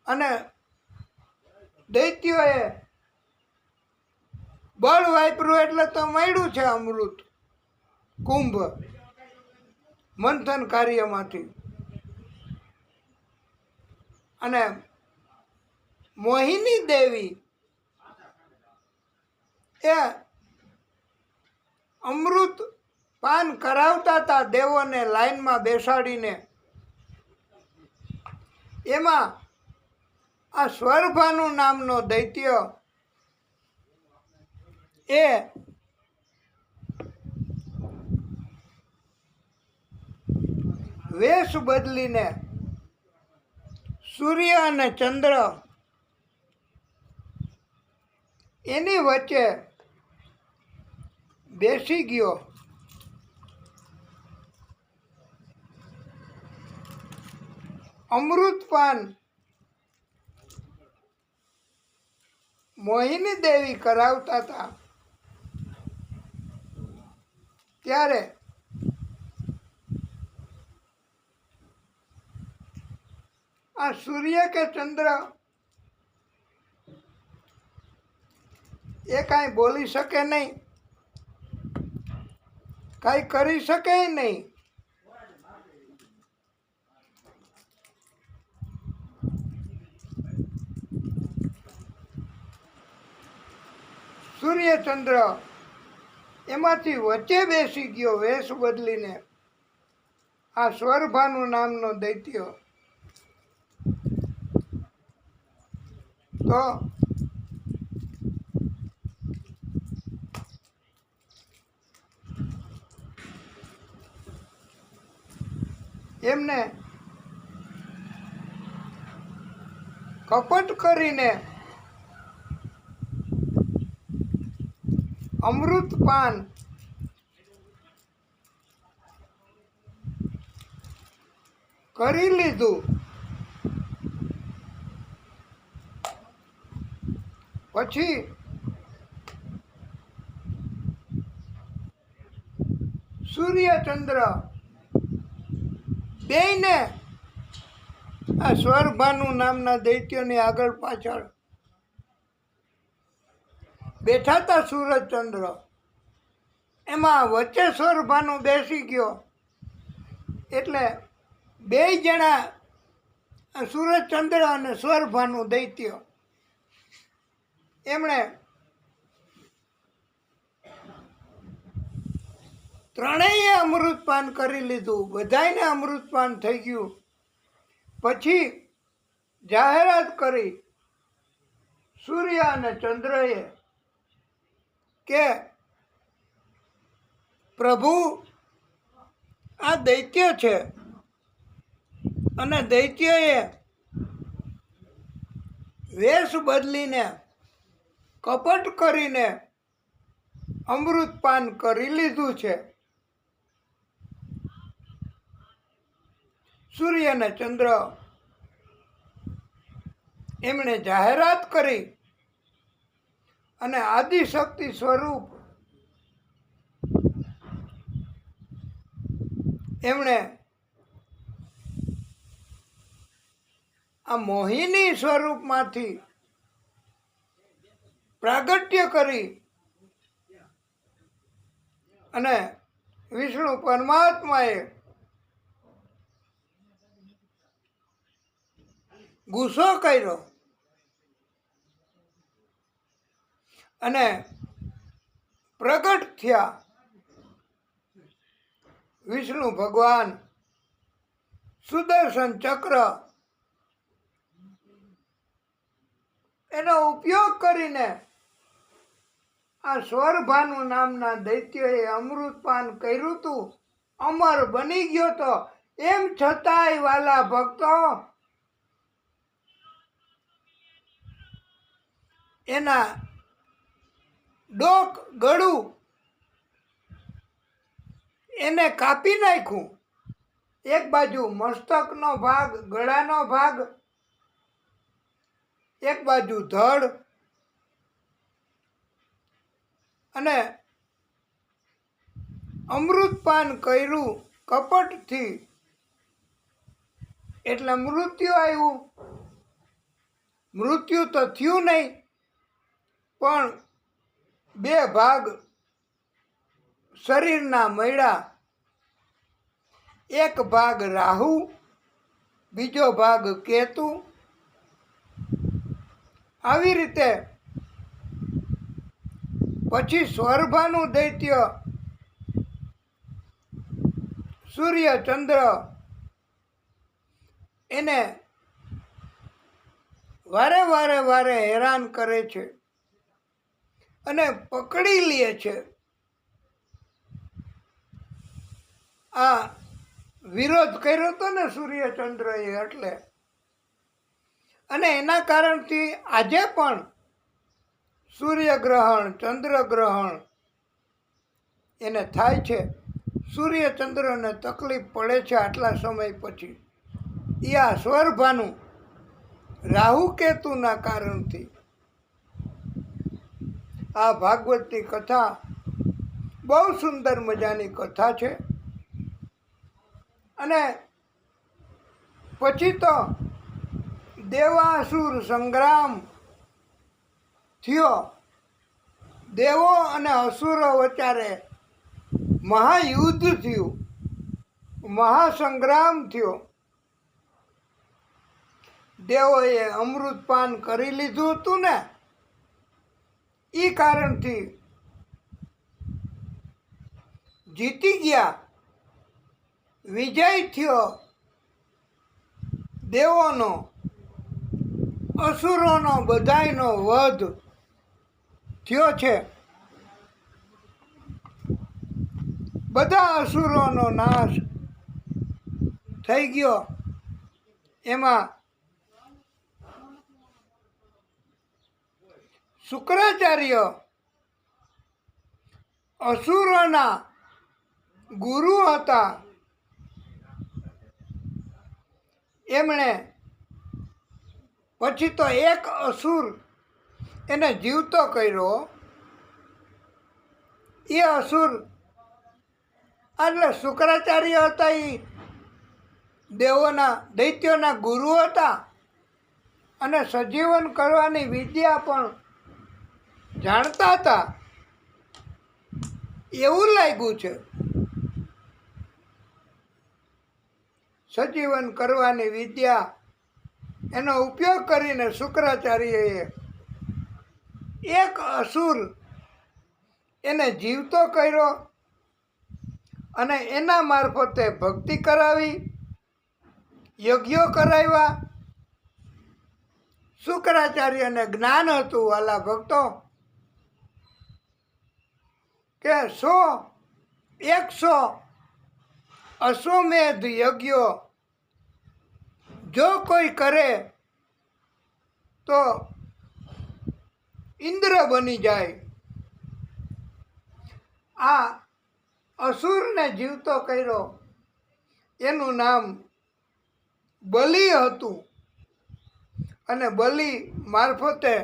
અને દૈત્યોએ બળ વાપર્યું એટલે તો મળ્યું છે અમૃત કુંભ મંથન કાર્યમાંથી. અને મોહિની દેવી એ અમૃત પાન કરાવતા હતા દેવોને લાઈનમાં બેસાડીને. એમાં આ સ્વરભાનુ નામનો દૈત્ય એ વેશ બદલીને સૂર્ય અને ચંદ્ર એની વચ્ચે બેસી ગયો. અમૃતપાન મોહિની દેવી કરાવતા હતા ત્યારે આ સૂર્ય કે ચંદ્ર એ કાંઈ બોલી શકે નહીં, કાંઈ કરી શકે નહીં. સૂર્યચંદ્ર એમાંથી વચ્ચે બેસી ગયો વેશ બદલીને આ સ્વરભાનુ નામનો દૈત્ય. તો એમને કપટ કરીને અમૃતપાન કરી લીધું. પછી સૂર્યચંદ્ર બેયને આ સ્વરભાનુ નામના દૈત્યોની આગળ પાછળ બેઠા હતા. સૂરજચંદ્ર એમાં વચ્ચે સ્વરભાનુ બેસી ગયો એટલે બે જણા સૂરજચંદ્ર અને સ્વરભાનુ દૈત્ય એમણે ત્રણેય અમૃતપાન કરી લીધું. બધાયને અમૃતપાન થઈ ગયું. પછી જાહેરાત કરી સૂર્ય અને ચંદ્રએ કે પ્રભુ આ દૈત્ય છે અને દૈત્યએ વેશ બદલીને કપટ કરીને અમૃતપાન કરી લીધું છે. સૂર્ય અને ચંદ્ર એમણે જાહેરાત કરી અને આદિશક્તિ સ્વરૂપ એમણે આ મોહિની સ્વરૂપમાંથી પ્રાગટ્ય કરી અને વિષ્ણુ પરમાત્માએ ગુસ્સો કર્યો અને પ્રગટ થયા. વિષ્ણુ ભગવાન સુદર્શન ચક્ર એનો ઉપયોગ કરીને આ સ્વરભાનુ નામના દૈત્યએ અમૃતપાન કર્યું હતું, અમર બની ગયો તો. એમ છતાંય વાલા ભક્તો એના ડોક ગળું એને કાપી નાખ્યું. એક બાજુ મસ્તકનો ભાગ, ગળાનો ભાગ, એક બાજુ ધડ, અને અમૃતપાન કર્યું કપટથી એટલે મૃત્યુ આવ્યું. મૃત્યુ તો થયું નહીં, પણ બે ભાગ શરીરના મળ્યા. એક ભાગ રાહુ, બીજો ભાગ કેતુ. આવી રીતે પછી સ્વરભાનુ દૈત્ય સૂર્ય ચંદ્ર એને વારે હેરાન કરે છે અને પકડી લે છે. આ વિરોધ કર્યો હતો ને સૂર્યચંદ્રએ એટલે, અને એના કારણથી આજે પણ સૂર્યગ્રહણ, ચંદ્રગ્રહણ એને થાય છે. સૂર્યચંદ્રને તકલીફ પડે છે આટલા સમય પછી. એ આ સ્વરભાનુ રાહુ કેતુના કારણથી. આ ભાગવતની કથા બહુ સુંદર મજાની કથા છે. અને પછી તો દેવાસુર સંગ્રામ થયો. દેવો અને અસુરો વચ્ચે મહાયુદ્ધ થયું, મહાસંગ્રામ થયો. દેવોએ અમૃતપાન કરી લીધું હતું ને, એ કારણથી જીતી ગયા, વિજય થયો દેવોનો. અસુરોનો બધાયનો વધ થયો છે. બધા અસુરોનો નાશ થઈ ગયો. એમાં શુક્રાચાર્ય અસુરોના ગુરુ હતા. એમણે પછી તો એક અસુર એને જીવતો કર્યો. એ અસુર એટલે શુક્રાચાર્ય હતા, એ દેવોના દૈત્યોના ગુરુ હતા અને સજીવન કરવાની વિદ્યા પણ જાણતા હતા. એવું લાગ્યું છે સજીવન કરવાની વિદ્યા એનો ઉપયોગ કરીને શુક્રાચાર્યએ એક અસુર એને જીવતો કર્યો અને એના મારફતે ભક્તિ કરાવી, યજ્ઞો કરાવ્યા. શુક્રાચાર્યને જ્ઞાન હતું વાલા ભક્તો કે 100 અશ્વમેધ યજ્ઞો જો કોઈ કરે તો ઇન્દ્ર બની જાય. આ અસુરને જીવતો કર્યો એનું નામ બલિ હતું અને બલિ મારફતે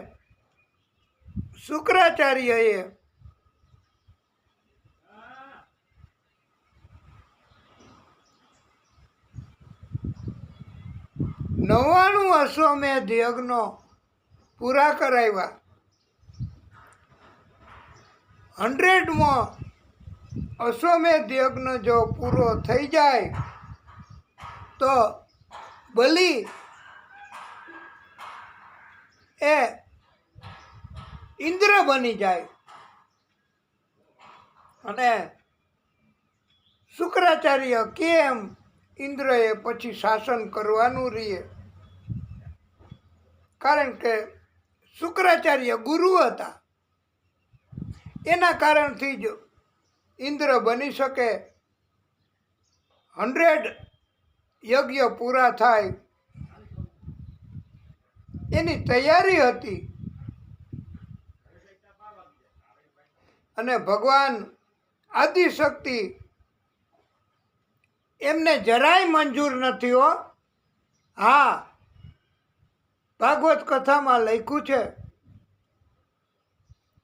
શુક્રાચાર્યએ નવ્વાણું અશ્વમેધ યજ્ઞો પૂરા કરાવ્યા. 100મો અશ્વમેધ યજ્ઞ જો પૂરો થઈ જાય તો બલિ એ ઇન્દ્ર બની જાય અને શુક્રાચાર્ય કેમ ઇન્દ્રએ પછી શાસન કરવાનું રહીએ, કારણ કે શુક્રાચાર્ય ગુરુ હતા. એના કારણથી જ ઇન્દ્ર બની શકે. 100 યજ્ઞ પૂરા થાય એની તૈયારી હતી અને ભગવાન આદિશક્તિ એમને જરાય મંજૂર નથી હો. હા, ભાગવત કથામાં લખ્યું છે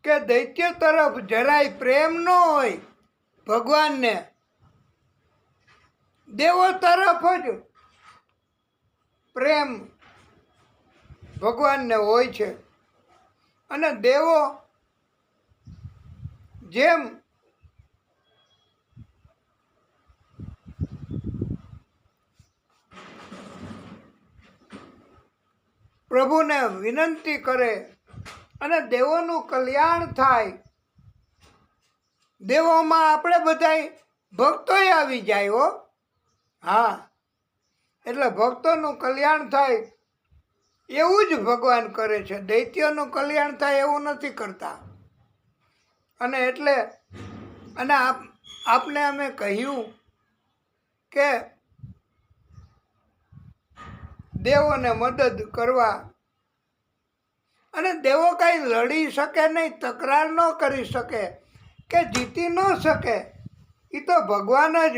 કે દૈત્ય તરફ જરાય પ્રેમ ન હોય ભગવાનને, દેવો તરફ જ પ્રેમ ભગવાનને હોય છે. અને દેવો જેમ પ્રભુને વિનંતી કરે અને દેવોનું કલ્યાણ થાય, દેવોમાં આપણે બધાય ભક્તોય આવી જાય હો. હા, એટલે ભક્તોનું કલ્યાણ થાય એવું જ ભગવાન કરે છે. દૈત્યોનું કલ્યાણ થાય એવું નથી કરતા. અને એટલે અને આપને અમે કહ્યું કે દેવોને મદદ કરવા, અને દેવો કાંઈ લડી શકે નહીં, તકરાર ન કરી શકે કે જીતી ન શકે. એ તો ભગવાન જ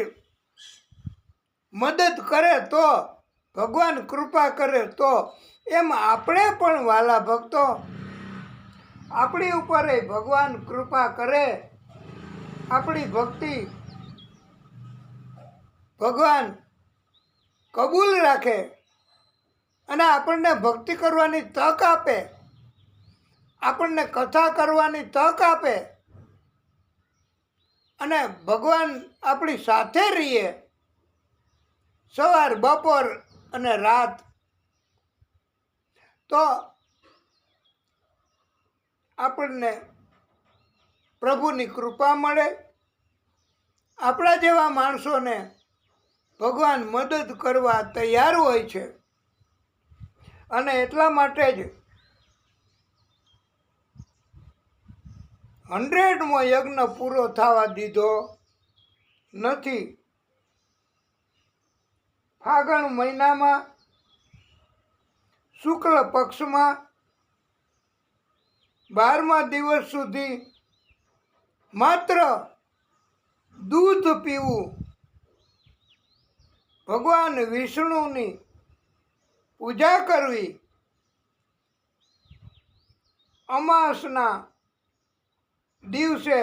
મદદ કરે તો, ભગવાન કૃપા કરે તો. એમ આપણે પણ વાલા ભક્તો આપણી ઉપર ભગવાન કૃપા કરે, આપણી ભક્તિ ભગવાન કબૂલ રાખે અને આપણને ભક્તિ કરવાની તક આપે, આપણને કથા કરવાની તક આપે અને ભગવાન આપણી સાથે રહીએ સવાર, બપોર અને રાત, તો આપણને પ્રભુની કૃપા મળે. આપણા જેવા માણસોને ભગવાન મદદ કરવા તૈયાર હોય છે. અને એટલા માટે જ 100મો યજ્ઞ પૂરો થવા દીધો નથી. ફાગણ મહિનામાં શુક્લ પક્ષમાં 12મા દિવસ સુધી માત્ર દૂધ પીવું ભગવાન વિષ્ણુની પૂજા કરવી, અમાસના દિવસે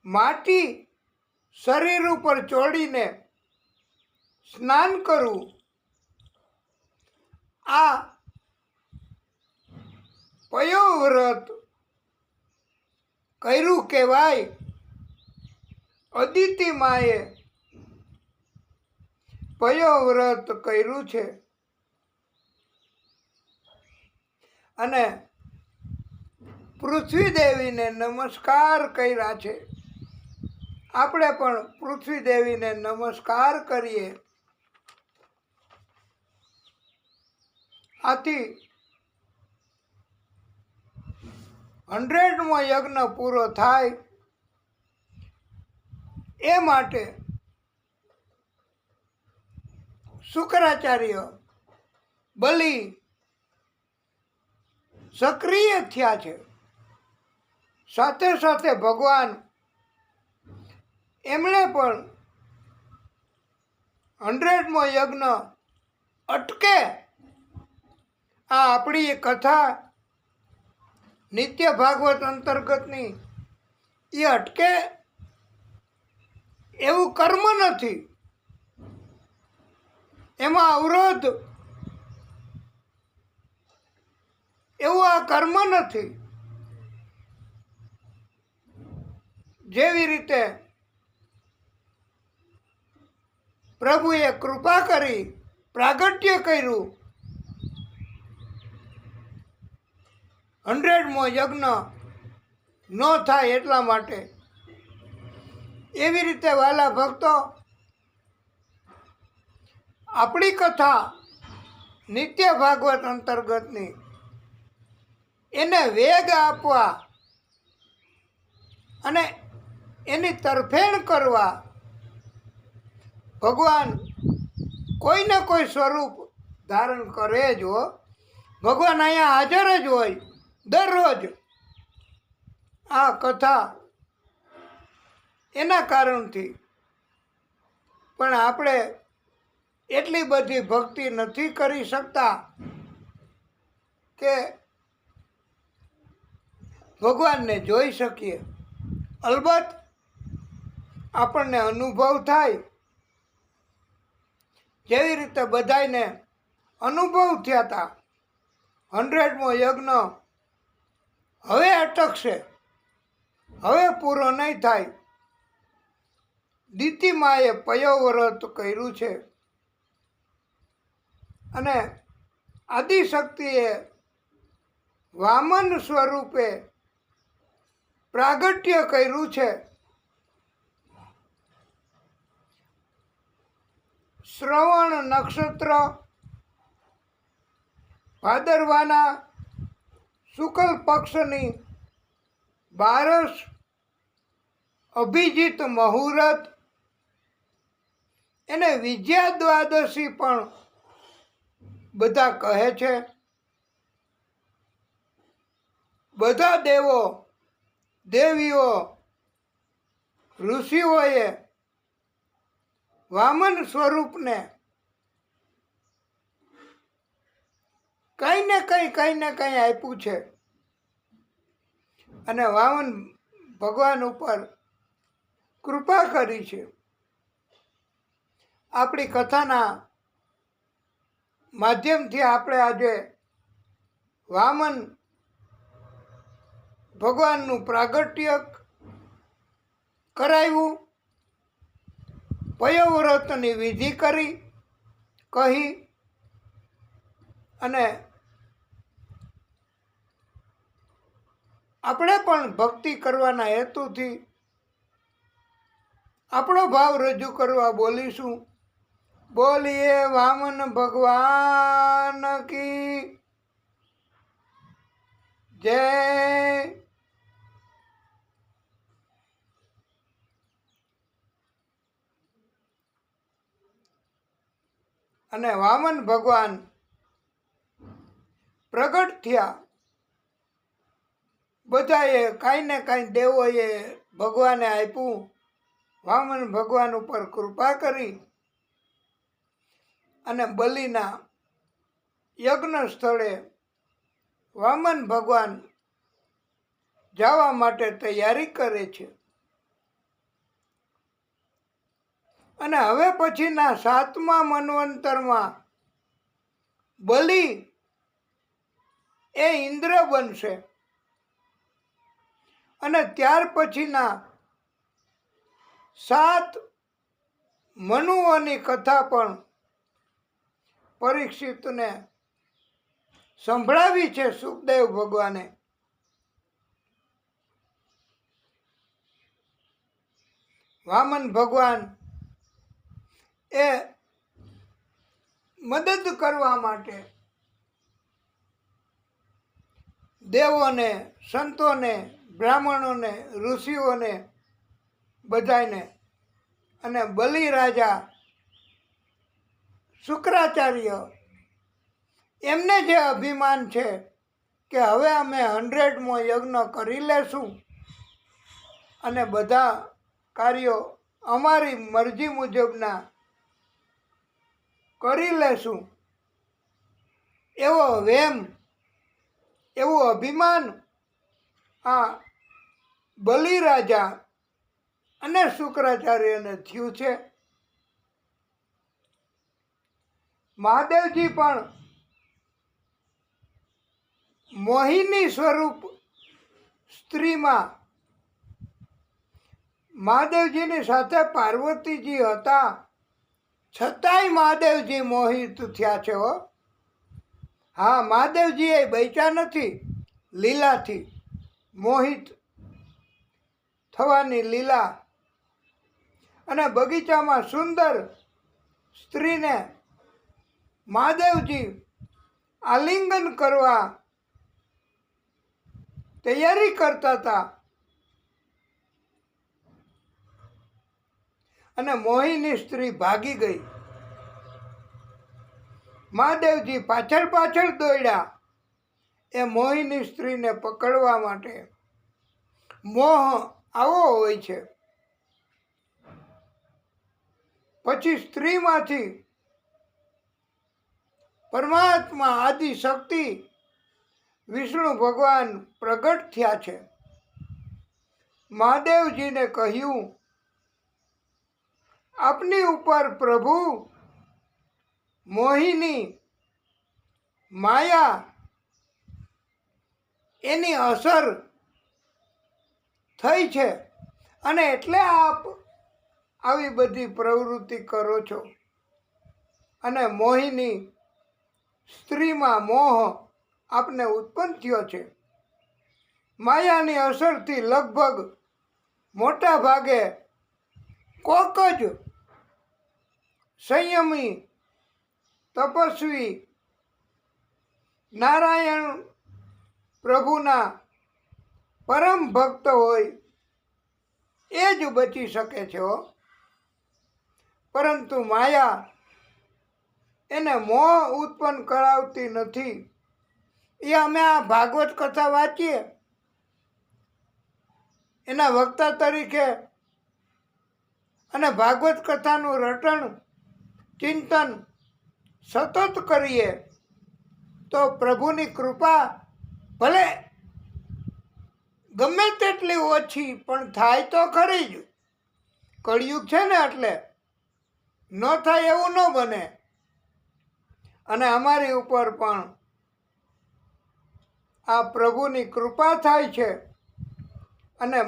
માટી શરીર ઉપર ચોડીને સ્નાન કરવું, આ પયોવ્રત કર્યું કહેવાય. અદિતિ માએ પયોવ્રત કર્યું છે અને પૃથ્વી દેવીને નમસ્કાર કર્યા છે. આપણે પણ પૃથ્વી દેવીને નમસ્કાર કરીએ. આથી 100મો યજ્ઞ પૂરો થાય એ માટે શુક્રાચાર્ય બલિ સક્રિય થયા છે. સાથે સાથે ભગવાન એમણે પણ 100મો યજ્ઞ અટકે, આ આપણી કથા નિત્ય ભાગવત અંતર્ગતની એ અટકે એવું કર્મ નથી, એમાં અવરોધ એવું આ કર્મ નથી. જેવી રીતે પ્રભુએ કૃપા કરી પ્રાગટ્ય કર્યું, 100મો યજ્ઞ ન થાય એટલા માટે. એવી રીતે વાલા ભક્તો, આપણી કથા નિત્ય ભાગવત અંતર્ગતની એને વેગ આપવા અને એની તરફેણ કરવા ભગવાન કોઈને કોઈ સ્વરૂપ ધારણ કરે જ હો. ભગવાન અહીંયા હાજર જ હોય દરરોજ. આ કથા એના કારણથી. પણ આપણે એટલી બધી ભક્તિ નથી કરી શકતા કે ભગવાનને જોઈ શકીએ. અલબત્ત આપણને અનુભવ થાય, જેવી રીતે બધાયને અનુભવ થયા હતા. 100મો યજ્ઞ હવે અટકશે, હવે પૂરો નહીં થાય. દિતિમાએ પયોવ્રત કર્યું છે અને આદિશક્તિએ વામન સ્વરૂપે પ્રાગટ્ય કર્યું છે. શ્રવણ નક્ષત્ર ભાદરવાના શુક્લ પક્ષની 12 અભિજીત મુહૂર્ત, એને વિજયા દ્વાદશી પણ બધા કહે છે. બધા દેવો દેવીઓ ઋષિઓએ વામન સ્વરૂપને કંઈ ને કંઈ આપ્યું છે અને વામન ભગવાન ઉપર કૃપા કરી છે. આપણી કથાના માધ્યમથી આપણે આજે વામન ભગવાનનું પ્રાગટ્ય કરાવ્યું, પયોવ્રતની વિધિ કહી અને આપણે પણ ભક્તિ કરવાના હેતુથી આપણો ભાવ રજૂ કરવા બોલીશું. બોલીએ વામન ભગવાન કી જય. અને વામન ભગવાન પ્રગટ થયા. બધાએ કાંઈ ને કાંઈ દેવોએ ભગવાને આપ્યું. વામન ભગવાન ઉપર કૃપા કરી અને બલિના યજ્ઞ સ્થળે વામન ભગવાન જવા માટે તૈયારી કરે છે. અને હવે પછીના 7મા મન્વંતરમાં બલિ એ ઇન્દ્ર બનશે. અને ત્યાર પછીના 7 મનુઓની કથા પણ પરીક્ષિતને સંભળાવી છે સુખદેવ ભગવાને. વામન ભગવાન એ મદદ કરવા માટે દેવોને, સંતોને, બ્રાહ્મણોને, ઋષિઓને બધાને, અને બલિ રાજા શુક્રાચાર્ય એમને જે અભિમાન છે કે હવે અમે 100મો યજ્ઞ કરી લેશું અને બધા કાર્યો અમારી મરજી મુજબના કરી લેશું, એવો વેમ, એવું અભિમાન આ બલિ રાજા અને શુક્રાચાર્યને થયું છે. મહાદેવજી પણ મોહિની સ્વરૂપ સ્ત્રીમાં મહાદેવજીની સાથે પાર્વતીજી હતા, છતાંય મહાદેવજી મોહિત થયા છે. હા, મહાદેવજી એ બચ્યા નથી લીલાથી, મોહિત થવાની લીલા. અને બગીચામાં સુંદર સ્ત્રીને મહાદેવજી આલિંગન કરવા તૈયારી કરતા હતા અને મોહિની સ્ત્રી ભાગી ગઈ. મહાદેવજી પાછળ પાછળ દોડ્યા એ મોહિની સ્ત્રીને પકડવા માટે. મોહ આવો હોય છે. પછી સ્ત્રીમાંથી પરમાત્મા આદિ શક્તિ વિષ્ણુ ભગવાન પ્રગટ થયા છે. મહાદેવજીને કહ્યું, આપની ઉપર પ્રભુ મોહિની માયા એની અસર થઈ છે અને એટલે આપ આવી બધી પ્રવૃત્તિ કરો છો. અને મોહિની સ્ત્રીમાં મોહ આપને ઉત્પન્ન થયો છે. માયાની અસરથી લગભગ મોટા ભાગે કોક જ સંયમી, તપસ્વી, નારાયણ પ્રભુના પરમ ભક્ત હોય એ જ બચી શકે છે. પરંતુ માયા એને મોહ ઉત્પન્ન કરાવતી નથી. એ અમે આ ભાગવત કથા વાંચીએ એના વક્તા તરીકે અને ભાગવત કથાનું રટણ ચિંતન સતત કરીએ તો પ્રભુની કૃપા ભલે ગમે તેટલી ઓછી પણ થાય તો ખરી જ. કળિયુગ છે ને, એટલે ન થાય એવું ન બને. અને અમારી ઉપર પણ આ પ્રભુની કૃપા થાય છે અને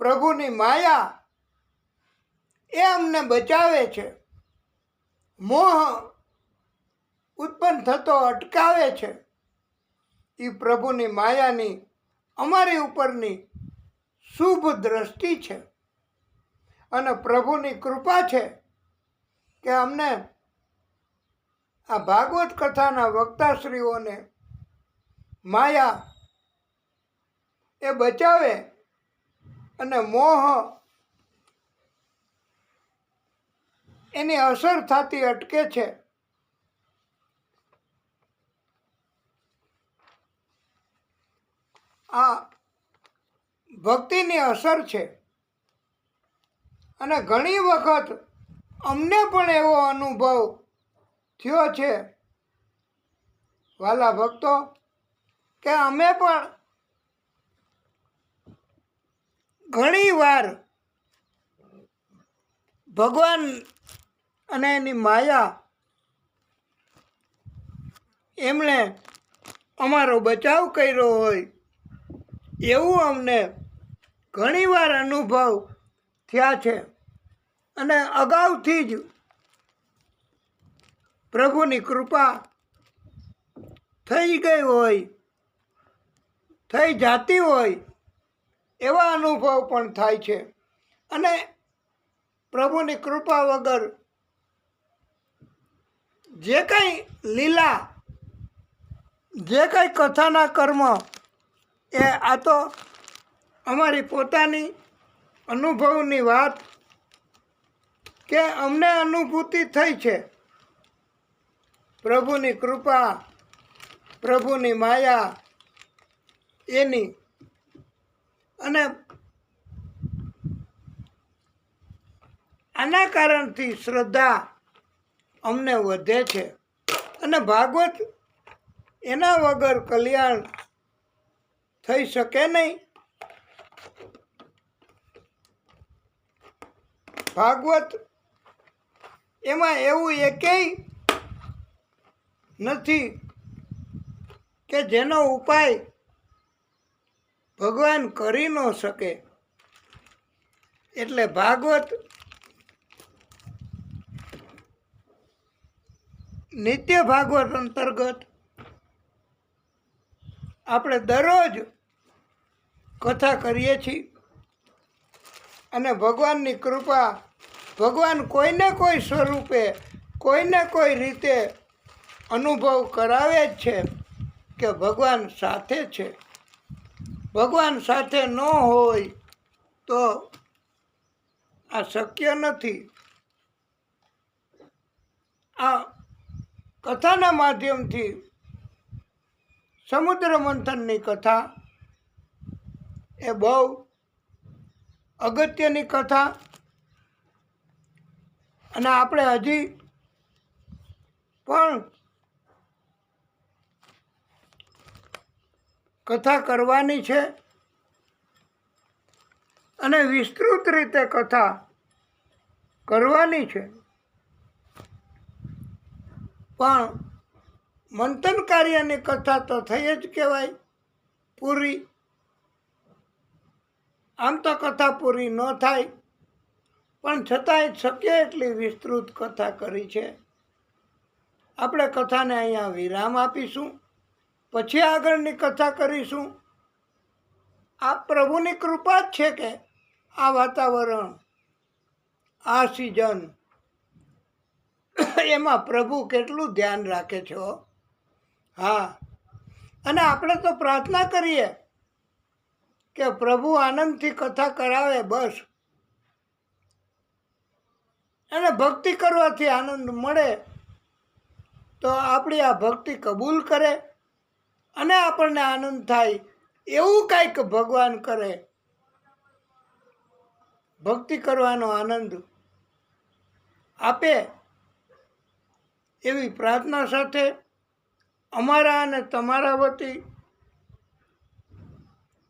પ્રભુની માયા એ અમને બચાવે છે. મોહ ઉત્પન્ન થતો અટકાવે છે. એ પ્રભુની માયાની અમારી ઉપરની શુભ દ્રષ્ટિ છે અને પ્રભુની કૃપા છે કે અમને આ ભાગવત કથાના વક્તાશ્રીઓને માયા એ બચાવે અને મોહ એની અસર થતી અટકે છે. આ ભક્તિની અસર છે. અને ઘણી વખત અમને પણ એવો અનુભવ થયો છે વાલા ભક્તો, કે અમે પણ ઘણી વાર ભગવાન અને એની માયા એમણે અમારો બચાવ કર્યો હોય એવું અમને ઘણીવાર અનુભવ થયા છે. અને અગાઉથી જ પ્રભુની કૃપા થઈ ગઈ હોય, થઈ જાતી હોય એવા અનુભવ પણ થાય છે. અને પ્રભુની કૃપા વગર જે કંઈ લીલા, જે કંઈ કથાના કર્મ, એ આ તો અમારી પોતાની અનુભવની વાત, કે અમને અનુભૂતિ થઈ છે પ્રભુની કૃપા, પ્રભુની માયા એની. અને આના કારણથી શ્રદ્ધા અમને વધે છે. અને ભાગવત એના વગર કલ્યાણ થઈ શકે નહીં. ભાગવત એમાં એવું એકેય નથી કે જેનો ઉપાય ભગવાન કરી ન શકે. એટલે ભાગવત નિત્ય ભાગવત અંતર્ગત આપણે દરરોજ કથા કરીએ છીએ. અને ભગવાનની કૃપા, ભગવાન કોઈને કોઈ સ્વરૂપે, કોઈને કોઈ રીતે અનુભવ કરાવે જ છે કે ભગવાન સાથે છે. ભગવાન સાથે ન હોય તો આ શક્ય નથી. આ કથાના માધ્યમથી સમુદ્ર મંથનની કથા એ બહુ અગત્યની કથા. અને આપણે હજી પણ કથા કરવાની છે. અને વિસ્તૃત રીતે કથા કરવાની છે. પણ મંથન કાર્યની કથા તો થઈ જ કહેવાય પૂરી. આમ તો કથા પૂરી ન થાય, પણ છતાંય શક્ય એટલી વિસ્તૃત કથા કરી છે. આપણે કથાને અહીંયા વિરામ આપીશું, પછી આગળની કથા કરીશું. આ પ્રભુની કૃપા જ છે કે આ વાતાવરણ, આ સિઝન, એમાં પ્રભુ કેટલું ધ્યાન રાખે છે. હા, અને આપણે તો પ્રાર્થના કરીએ કે પ્રભુ આનંદથી કથા કરાવે બસ. અને ભક્તિ કરવાથી આનંદ મળે તો આપણી આ ભક્તિ કબૂલ કરે અને આપણને આનંદ થાય એવું કંઈક ભગવાન કરે. ભક્તિ કરવાનો આનંદ આપે એવી પ્રાર્થના સાથે અમારા અને તમારા વતી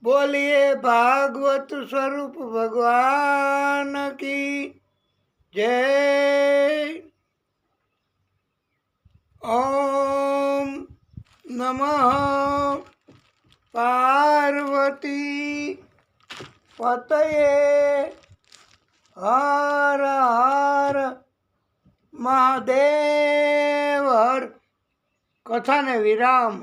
બોલીએ ભાગવત સ્વરૂપ ભગવાન કી જય. ઓમ નમઃ પાર્વતી પતયે હર હર મહાદેવ હર. કથાને વિરામ.